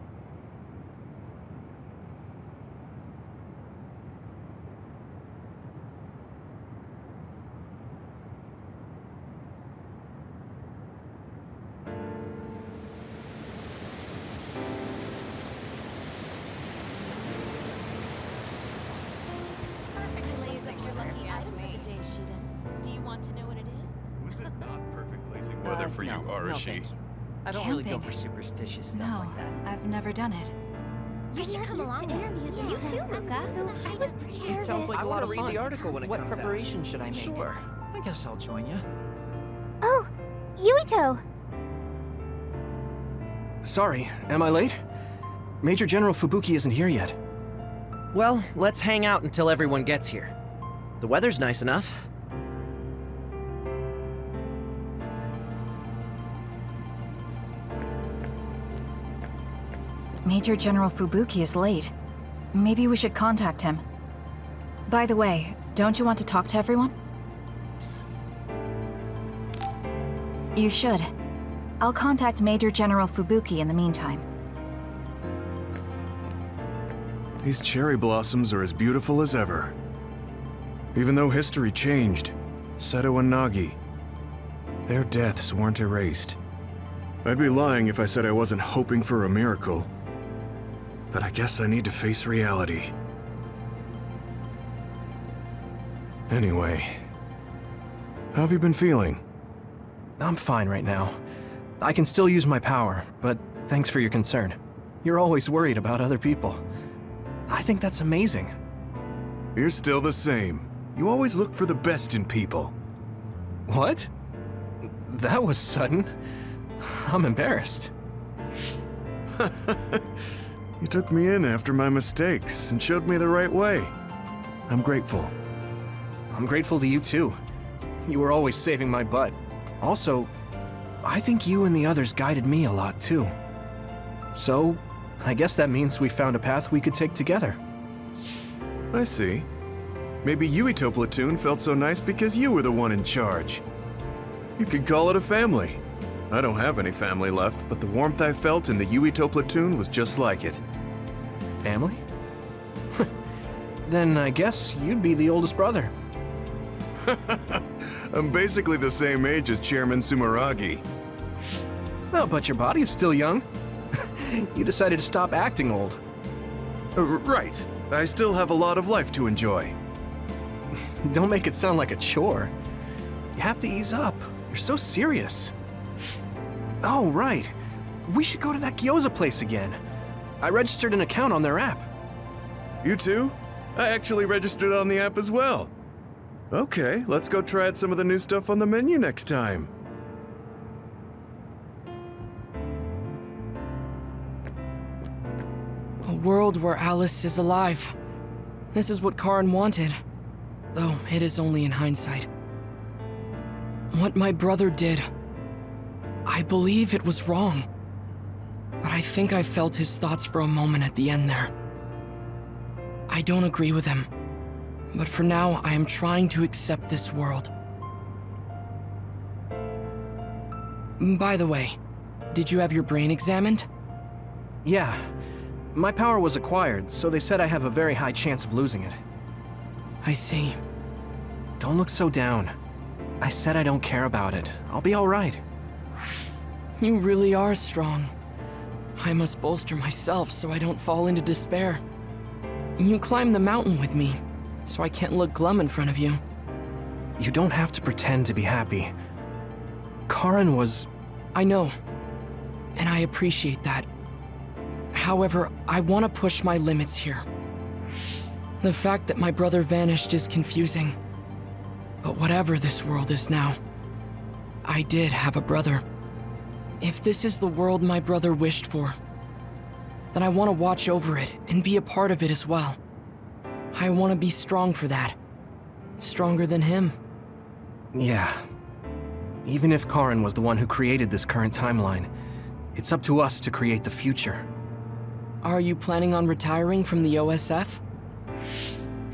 Weather for you, Arashi. I don't really go for superstitious stuff like that. I've never done it. You should come along. Interviews you too, Luca. So I was the chair. It sounds like a lot of fun. I want to read the article when it What comes out. preparation should I make? Sure. I guess I'll join you. Oh, Yuito! Sorry, am I late? Major General Fubuki isn't here yet. Well, let's hang out until everyone gets here. The weather's nice enough. Major General Fubuki is late. Maybe we should contact him. By the way, don't you want to talk to everyone? You should. I'll contact Major General Fubuki in the meantime. These cherry blossoms are as beautiful as ever. Even though history changed, Seto and Nagi, their deaths weren't erased. I'd be lying if I said I wasn't hoping for a miracle. But I guess I need to face reality. Anyway, how have you been feeling? I'm fine right now. I can still use my power, but thanks for your concern. You're always worried about other people. I think that's amazing. You're still the same. You always look for the best in people. What? That was sudden. I'm embarrassed. You took me in after my mistakes and showed me the right way. I'm grateful. I'm grateful to you too. You were always saving my butt. Also, I think you and the others guided me a lot too. So, I guess that means we found a path we could take together. I see. Maybe Yuito platoon felt so nice because you were the one in charge. You could call it a family. I don't have any family left, but the warmth I felt in the Yuito platoon was just like it. Family? Then I guess you'd be the oldest brother. I'm basically the same age as Chairman Sumeragi. Oh, but your body is still young. You decided to stop acting old. Right. I still have a lot of life to enjoy. Don't make it sound like a chore. You have to ease up. You're so serious. Oh, right. We should go to that gyoza place again. I registered an account on their app. You too? I actually registered on the app as well. Okay, let's go try out some of the new stuff on the menu next time. A world where Alice is alive. This is what Karin wanted, though it is only in hindsight. What my brother did, I believe it was wrong. But I think I felt his thoughts for a moment at the end there. I don't agree with him, but for now I am trying to accept this world. By the way, did you have your brain examined? Yeah. My power was acquired, so they said I have a very high chance of losing it. I see. Don't look so down. I said I don't care about it. I'll be all right. You really are strong. I must bolster myself so I don't fall into despair. You climbed the mountain with me, so I can't look glum in front of you. You don't have to pretend to be happy. Karin was... I know, and I appreciate that. However, I want to push my limits here. The fact that my brother vanished is confusing. But whatever this world is now, I did have a brother. If this is the world my brother wished for, then I want to watch over it and be a part of it as well. I want to be strong for that. Stronger than him. Yeah. Even if Karin was the one who created this current timeline, it's up to us to create the future. Are you planning on retiring from the OSF?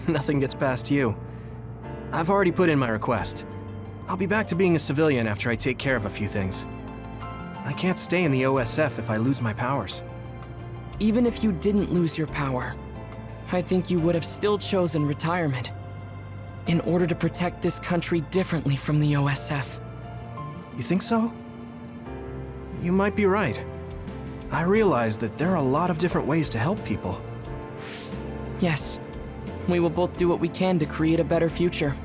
Nothing gets past you. I've already put in my request. I'll be back to being a civilian after I take care of a few things. I can't stay in the OSF if I lose my powers. Even if you didn't lose your power, I think you would have still chosen retirement in order to protect this country differently from the OSF. You think so? You might be right. I realize that there are a lot of different ways to help people. Yes. We will both do what we can to create a better future.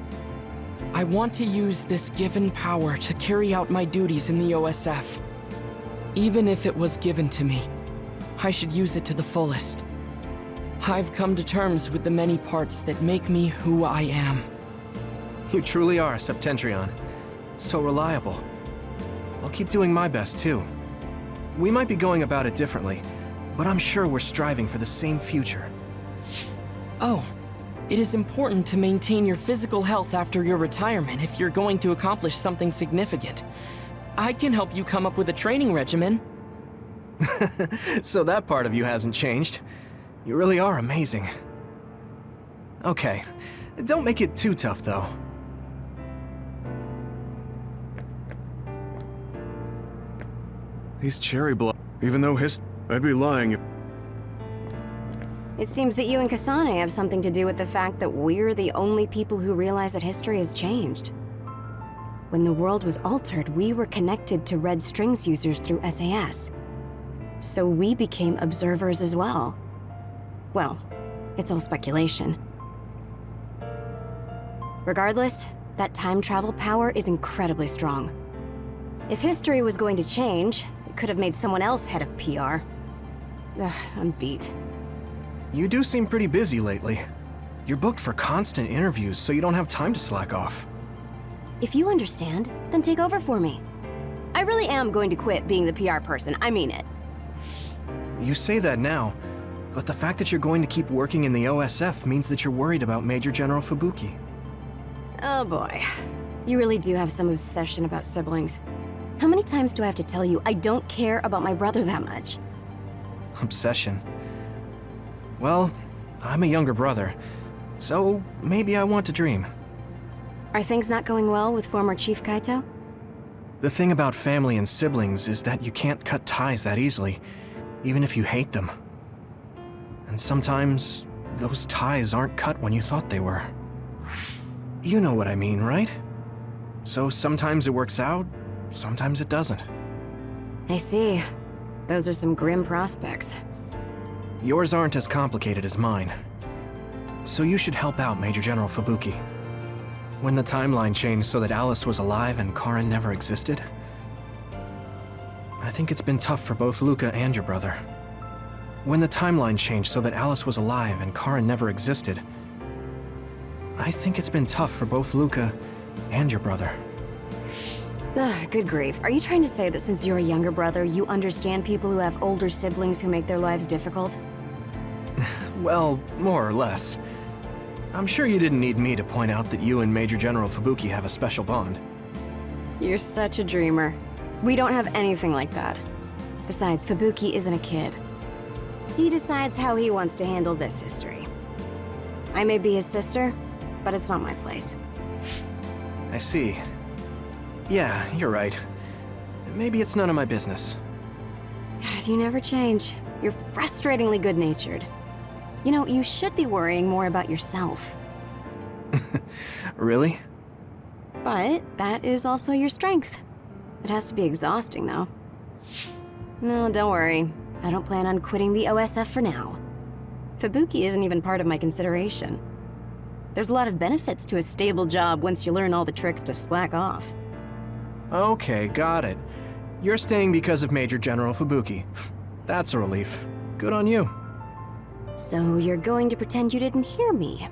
I want to use this given power to carry out my duties in the OSF. Even if it was given to me, I should use it to the fullest. I've come to terms with the many parts that make me who I am. You truly are, Septentrion. So reliable. I'll keep doing my best, too. We might be going about it differently, but I'm sure we're striving for the same future. Oh, it is important to maintain your physical health after your retirement if you're going to accomplish something significant. I can help you come up with a training regimen. So that part of you hasn't changed. You really are amazing. Okay, don't make it too tough, though. These even though I'd be lying if... It seems that you and Kasane have something to do with the fact that we're the only people who realize that history has changed. When the world was altered, we were connected to Red Strings users through SAS. So we became observers as well. Well, it's all speculation. Regardless, that time travel power is incredibly strong. If history was going to change, it could have made someone else head of PR. Ugh, I'm beat. You do seem pretty busy lately. You're booked for constant interviews, so you don't have time to slack off. If you understand, then take over for me. I really am going to quit being the PR person, I mean it. You say that now, but the fact that you're going to keep working in the OSF means that you're worried about Major General Fubuki. Oh boy. You really do have some obsession about siblings. How many times do I have to tell you I don't care about my brother that much? Obsession. Well, I'm a younger brother, so maybe I want to dream. Are things not going well with former Chief Kaito? The thing about family and siblings is that you can't cut ties that easily, even if you hate them. And sometimes, those ties aren't cut when you thought they were. You know what I mean, right? So sometimes it works out, sometimes it doesn't. I see. Those are some grim prospects. Yours aren't as complicated as mine. So you should help out Major General Fubuki. When the timeline changed so that Alice was alive and Karin never existed, I think it's been tough for both Luca and your brother. When the timeline changed so that Alice was alive and Karin never existed, I think it's been tough for both Luca and your brother. Ugh, good grief. Are you trying to say that since you're a younger brother, you understand people who have older siblings who make their lives difficult? Well, more or less. I'm sure you didn't need me to point out that you and Major General Fubuki have a special bond. You're such a dreamer. We don't have anything like that. Besides, Fubuki isn't a kid. He decides how he wants to handle this history. I may be his sister, but it's not my place. I see. Yeah, you're right. Maybe it's none of my business. God, you never change. You're frustratingly good-natured. You know, you should be worrying more about yourself. Really? But that is also your strength. It has to be exhausting, though. No, don't worry. I don't plan on quitting the OSF for now. Fubuki isn't even part of my consideration. There's a lot of benefits to a stable job once you learn all the tricks to slack off. Okay, got it. You're staying because of Major General Fubuki. That's a relief. Good on you. So you're going to pretend you didn't hear me.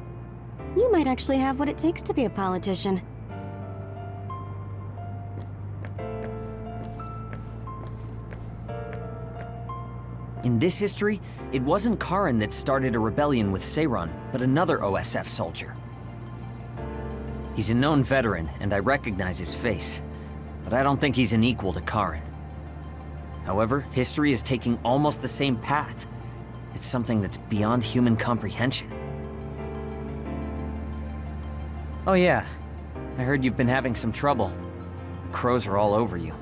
You might actually have what it takes to be a politician. In this history, it wasn't Karin that started a rebellion with Seiran, but another OSF soldier. He's a known veteran, and I recognize his face, but I don't think he's an equal to Karin. However, history is taking almost the same path. It's something that's beyond human comprehension. Oh yeah, I heard you've been having some trouble. The crows are all over you.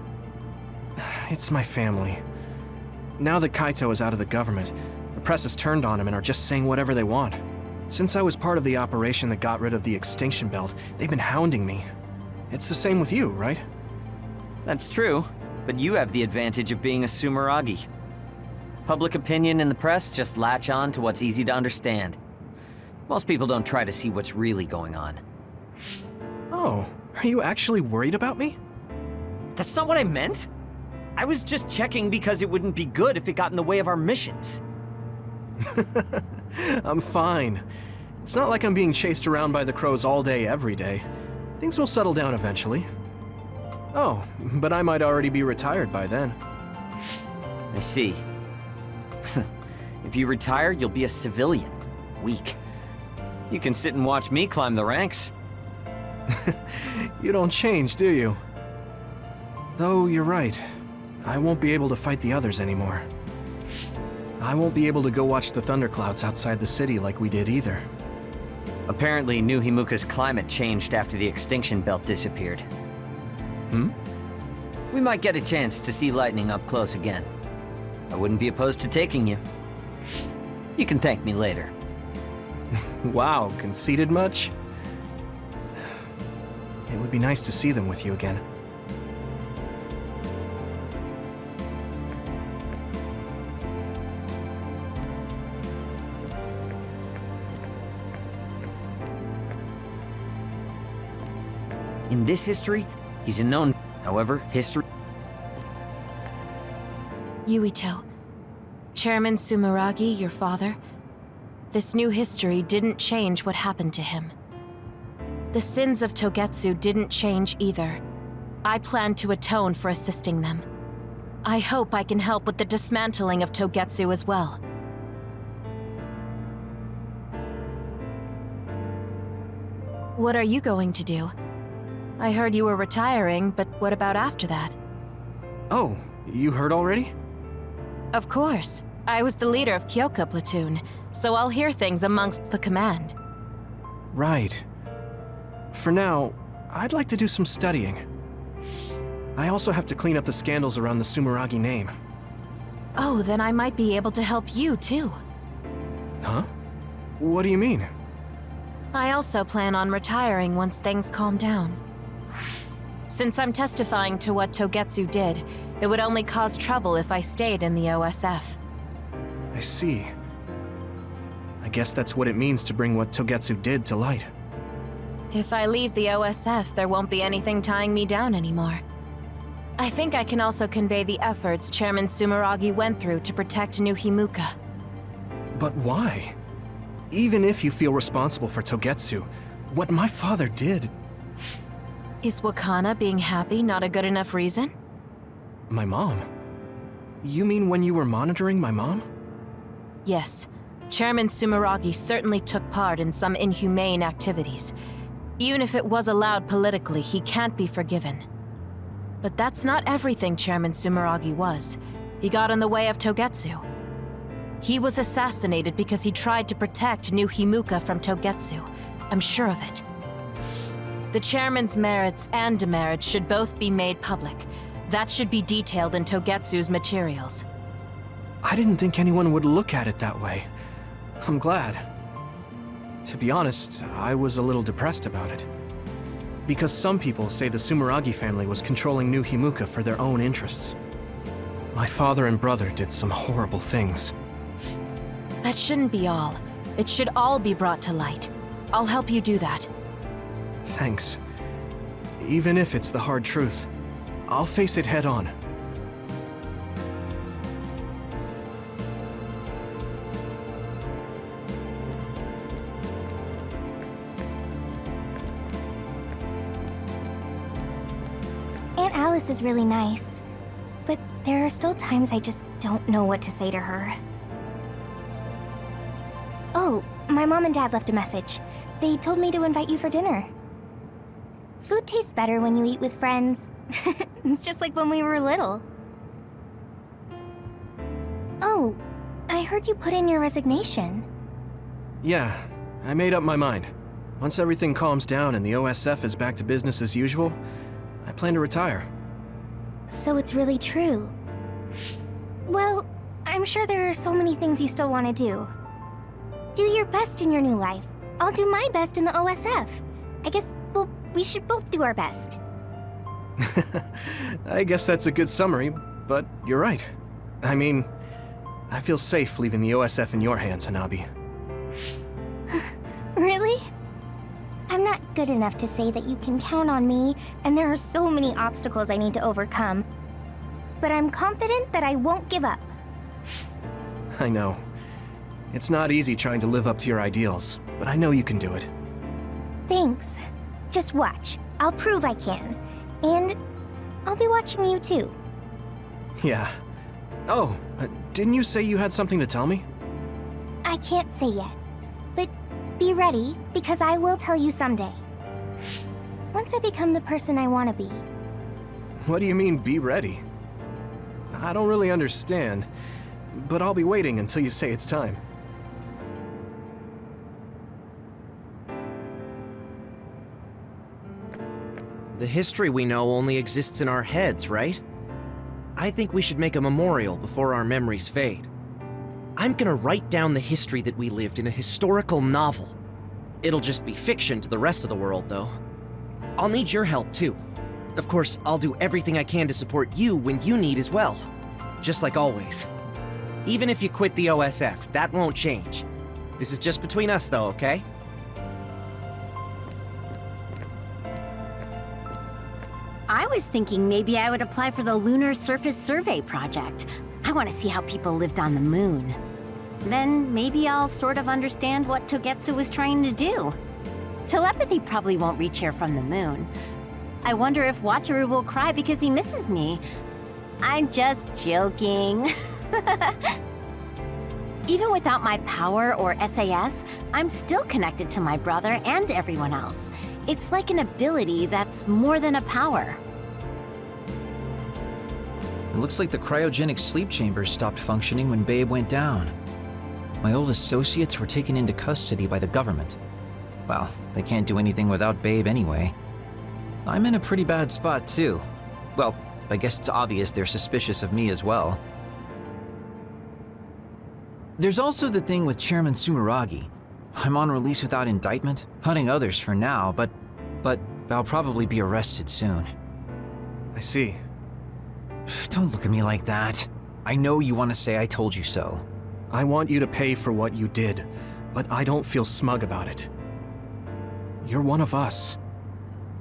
It's my family. Now that Kaito is out of the government, the press has turned on him and are just saying whatever they want. Since I was part of the operation that got rid of the extinction belt, they've been hounding me. It's the same with you, right? That's true, but you have the advantage of being a Sumeragi. Public opinion and the press just latch on to what's easy to understand. Most people don't try to see what's really going on. Oh, are you actually worried about me? That's not what I meant. I was just checking because it wouldn't be good if it got in the way of our missions. I'm fine. It's not like I'm being chased around by the crows all day, every day. Things will settle down eventually. Oh, but I might already be retired by then. I see. If you retire, you'll be a civilian. Weak. You can sit and watch me climb the ranks. You don't change, do you? Though you're right. I won't be able to fight the others anymore. I won't be able to go watch the thunderclouds outside the city like we did either. Apparently, New Himuka's climate changed after the extinction belt disappeared. We might get a chance to see lightning up close again. I wouldn't be opposed to taking you. You can thank me later. Wow, conceited much? It would be nice to see them with you again. In this history, he's a known... However, history... Yuito. Chairman Sumeragi, your father. This new history didn't change what happened to him. The sins of Togetsu didn't change either. I plan to atone for assisting them. I hope I can help with the dismantling of Togetsu as well. What are you going to do? I heard you were retiring, but what about after that? Oh, you heard already? Of course. I was the leader of Kyoka Platoon, so I'll hear things amongst the command. Right. For now, I'd like to do some studying. I also have to clean up the scandals around the Sumeragi name. Oh, then I might be able to help you, too. Huh? What do you mean? I also plan on retiring once things calm down. Since I'm testifying to what Togetsu did, it would only cause trouble if I stayed in the OSF. I see. I guess that's what it means to bring what Togetsu did to light. If I leave the OSF, there won't be anything tying me down anymore. I think I can also convey the efforts Chairman Sumeragi went through to protect New Himuka. But why? Even if you feel responsible for Togetsu, what my father did... Is Wakana being happy not a good enough reason? My mom? You mean when you were monitoring my mom? Yes. Chairman Sumeragi certainly took part in some inhumane activities. Even if it was allowed politically, he can't be forgiven. But that's not everything Chairman Sumeragi was. He got in the way of Togetsu. He was assassinated because he tried to protect New Himuka from Togetsu. I'm sure of it. The chairman's merits and demerits should both be made public. That should be detailed in Togetsu's materials. I didn't think anyone would look at it that way. I'm glad. To be honest, I was a little depressed about it. Because some people say the Sumeragi family was controlling New Himuka for their own interests. My father and brother did some horrible things. That shouldn't be all. It should all be brought to light. I'll help you do that. Thanks. Even if it's the hard truth, I'll face it head on. Aunt Alice is really nice, but there are still times I just don't know what to say to her. Oh, my mom and dad left a message. They told me to invite you for dinner. Food tastes better when you eat with friends. It's just like when we were little. Oh, I heard you put in your resignation. Yeah, I made up my mind. Once everything calms down and the OSF is back to business as usual, I plan to retire. So it's really true. Well, I'm sure there are so many things you still want to do. Do your best in your new life. I'll do my best in the OSF. I guess, well, we should both do our best. I guess that's a good summary, but you're right. I mean, I feel safe leaving the OSF in your hands, Hanabi. Really? I'm not good enough to say that you can count on me, and there are so many obstacles I need to overcome. But I'm confident that I won't give up. I know. It's not easy trying to live up to your ideals, but I know you can do it. Thanks. Just watch. I'll prove I can. And I'll be watching you too. Yeah. Oh, didn't you say you had something to tell me? I can't say yet, but be ready, because I will tell you someday. Once I become the person I want to be. What do you mean, be ready? I don't really understand, but I'll be waiting until you say it's time. The history we know only exists in our heads, right? I think we should make a memorial before our memories fade. I'm gonna write down the history that we lived in a historical novel. It'll just be fiction to the rest of the world, though. I'll need your help, too. Of course, I'll do everything I can to support you when you need as well. Just like always. Even if you quit the OSF, that won't change. This is just between us, though, okay? I was thinking maybe I would apply for the Lunar Surface Survey project. I want to see how people lived on the moon. Then maybe I'll sort of understand what Togetsu was trying to do. Telepathy probably won't reach here from the moon. I wonder if Wataru will cry because he misses me. I'm just joking. Even without my power or SAS, I'm still connected to my brother and everyone else. It's like an ability that's more than a power. It looks like the cryogenic sleep chamber stopped functioning when Babe went down. My old associates were taken into custody by the government. Well, they can't do anything without Babe anyway. I'm in a pretty bad spot too. Well, I guess it's obvious they're suspicious of me as well. There's also the thing with Chairman Sumeragi. I'm on release without indictment, hunting others for now, but I'll probably be arrested soon. I see. Don't look at me like that. I know you want to say I told you so. I want you to pay for what you did, but I don't feel smug about it. You're one of us,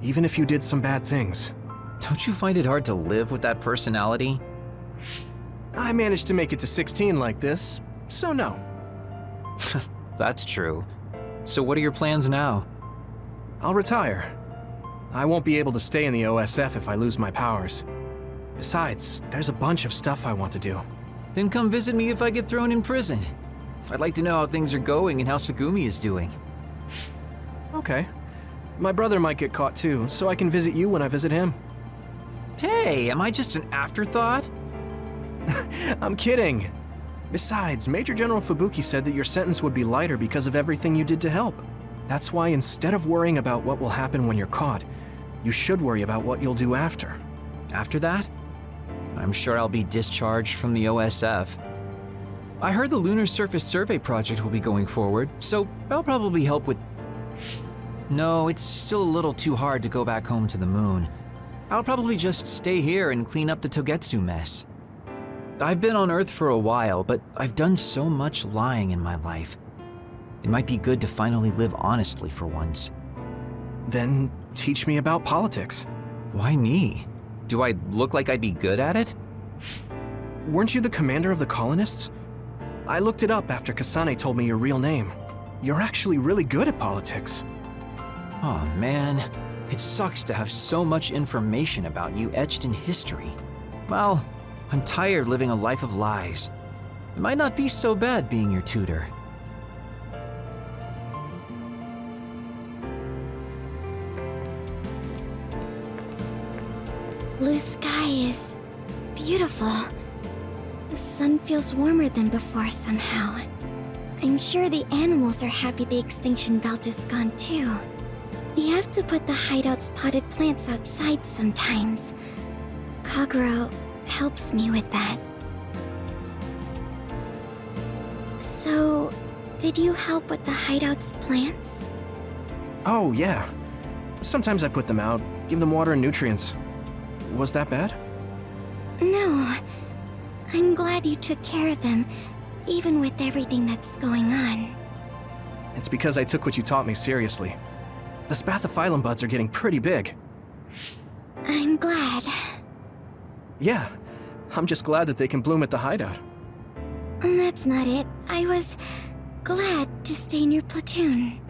even if you did some bad things. Don't you find it hard to live with that personality? I managed to make it to 16 like this, so no. That's true. So what are your plans now? I'll retire. I won't be able to stay in the OSF if I lose my powers. Besides, there's a bunch of stuff I want to do. Then come visit me if I get thrown in prison. I'd like to know how things are going and how Tsugumi is doing. Okay. My brother might get caught too, so I can visit you when I visit him. Hey, am I just an afterthought? I'm kidding. Besides, Major General Fubuki said that your sentence would be lighter because of everything you did to help. That's why instead of worrying about what will happen when you're caught, you should worry about what you'll do after. After that? I'm sure I'll be discharged from the OSF. I heard the Lunar Surface Survey project will be going forward, so I'll probably help with... No, it's still a little too hard to go back home to the moon. I'll probably just stay here and clean up the Togetsu mess. I've been on Earth for a while, but I've done so much lying in my life. It might be good to finally live honestly for once. Then teach me about politics. Why me? Do I look like I'd be good at it? Weren't you the commander of the colonists? I looked it up after Kasane told me your real name. You're actually really good at politics. Oh man, it sucks to have so much information about you etched in history. Well, I'm tired living a life of lies. It might not be so bad being your tutor. Blue sky is beautiful. The sun feels warmer than before somehow. I'm sure the animals are happy the extinction belt is gone too. We have to put the hideout's potted plants outside sometimes. Kaguro helps me with that. So, did you help with the hideout's plants? Oh, yeah. Sometimes I put them out, give them water and nutrients. Was that bad? No. I'm glad you took care of them, even with everything that's going on. It's because I took what you taught me seriously. The spathiphyllum buds are getting pretty big. I'm glad. Yeah, I'm just glad that they can bloom at the hideout. That's not it. I was glad to stay in your platoon.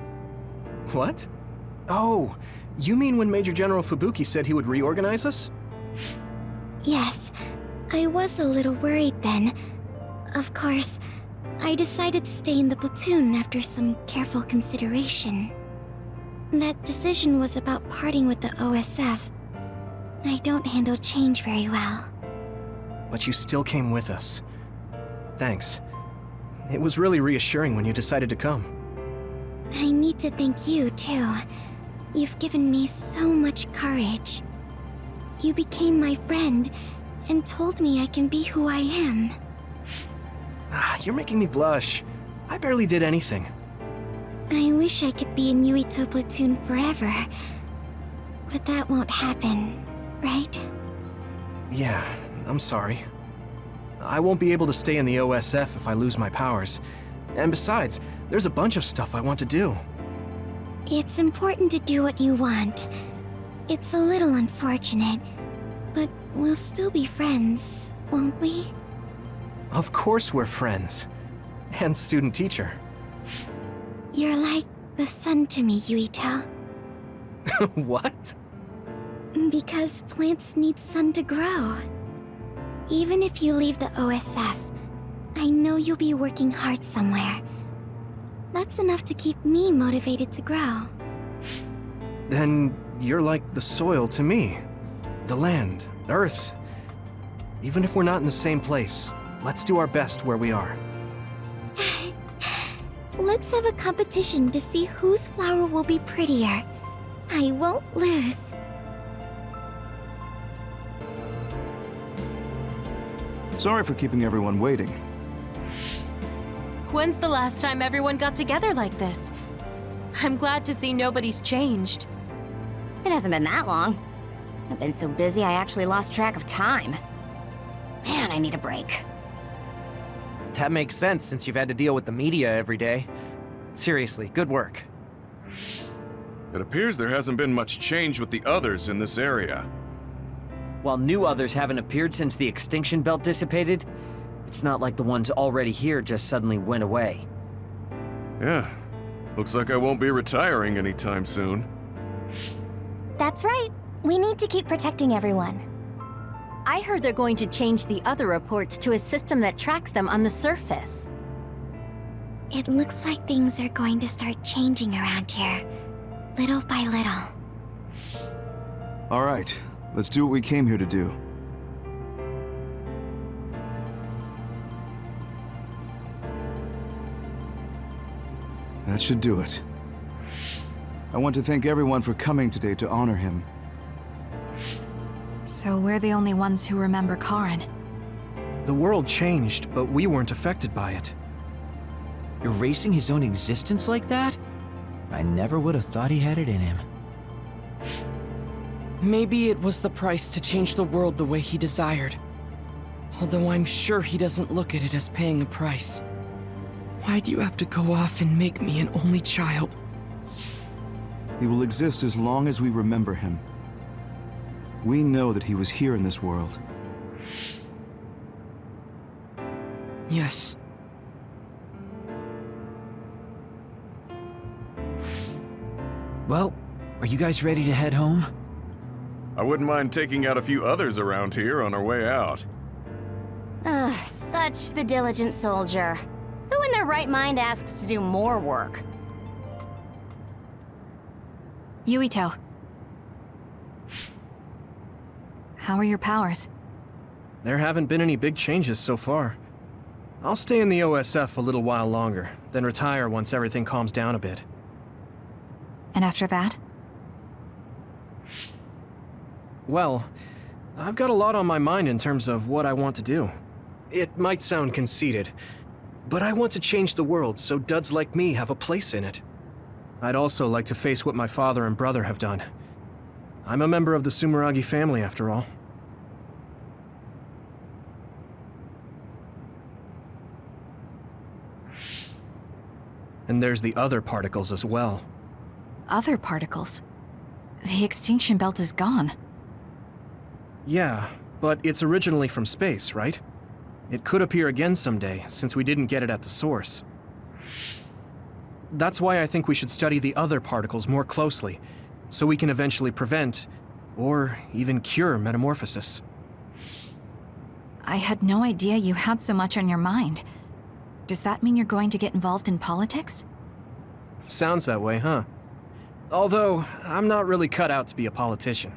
What? Oh, you mean when Major General Fubuki said he would reorganize us? Yes, I was a little worried then. Of course, I decided to stay in the platoon after some careful consideration. That decision was about parting with the OSF. I don't handle change very well. but you still came with us. Thanks. It was really reassuring when you decided to come. I need to thank you, too. You've given me so much courage. You became my friend and told me I can be who I am. You're making me blush. I barely did anything. I wish I could be in Yuito platoon forever. But that won't happen, right? Yeah, I'm sorry. I won't be able to stay in the OSF if I lose my powers. And besides, there's a bunch of stuff I want to do. It's important to do what you want. It's a little unfortunate, but we'll still be friends, won't we? Of course we're friends. And student-teacher. You're like the sun to me, Yuito. What? Because plants need sun to grow. Even if you leave the OSF, I know you'll be working hard somewhere. That's enough to keep me motivated to grow. Then you're like the soil to me. The land, earth. Even if we're not in the same place, let's do our best where we are. Let's have a competition to see whose flower will be prettier. I won't lose. Sorry for keeping everyone waiting. When's the last time everyone got together like this? I'm glad to see nobody's changed. It hasn't been that long. I've been so busy I actually lost track of time. Man, I need a break. That makes sense since you've had to deal with the media every day. Seriously, good work. It appears there hasn't been much change with the others in this area. While new others haven't appeared since the extinction belt dissipated, it's not like the ones already here just suddenly went away. Yeah. Looks like I won't be retiring anytime soon. That's right. We need to keep protecting everyone. I heard they're going to change the other reports to a system that tracks them on the surface. It looks like things are going to start changing around here, little by little. All right, let's do what we came here to do. That should do it. I want to thank everyone for coming today to honor him. So we're the only ones who remember Karen. The world changed, but we weren't affected by it. Erasing his own existence like that? I never would have thought he had it in him. Maybe it was the price to change the world the way he desired. Although I'm sure he doesn't look at it as paying a price. Why do you have to go off and make me an only child? He will exist as long as we remember him. We know that he was here in this world. Yes. Well, are you guys ready to head home? I wouldn't mind taking out a few others around here on our way out. Ugh, such the diligent soldier. Who in their right mind asks to do more work? Yuito. How are your powers? There haven't been any big changes so far. I'll stay in the OSF a little while longer, then retire once everything calms down a bit. And after that? Well, I've got a lot on my mind in terms of what I want to do. It might sound conceited, but I want to change the world so duds like me have a place in it. I'd also like to face what my father and brother have done. I'm a member of the Sumeragi family, after all. And there's the other particles as well. Other particles? The extinction belt is gone. Yeah, but it's originally from space, right? It could appear again someday, since we didn't get it at the source. That's why I think we should study the other particles more closely, so we can eventually prevent, or even cure metamorphosis. I had no idea you had so much on your mind. Does that mean you're going to get involved in politics? Sounds that way, huh? Although, I'm not really cut out to be a politician.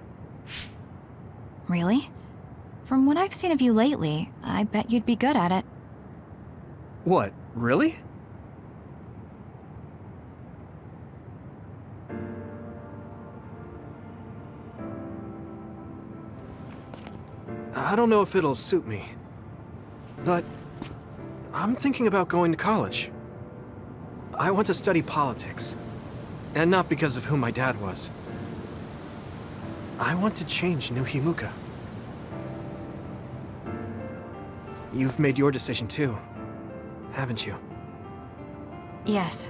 Really? From what I've seen of you lately, I bet you'd be good at it. What, really? I don't know if it'll suit me, but I'm thinking about going to college. I want to study politics, and not because of who my dad was. I want to change New Himuka. You've made your decision too, haven't you? Yes.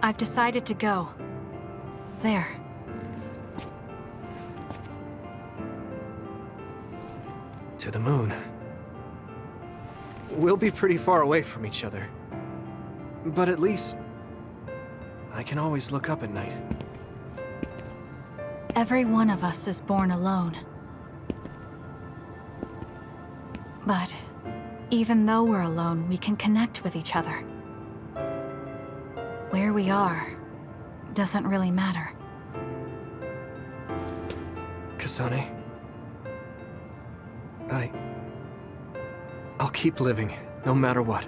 I've decided to go. There. To the moon. We'll be pretty far away from each other. But at least, I can always look up at night. Every one of us is born alone. But even though we're alone, we can connect with each other. Where we are doesn't really matter. Kasane, I'll keep living, no matter what.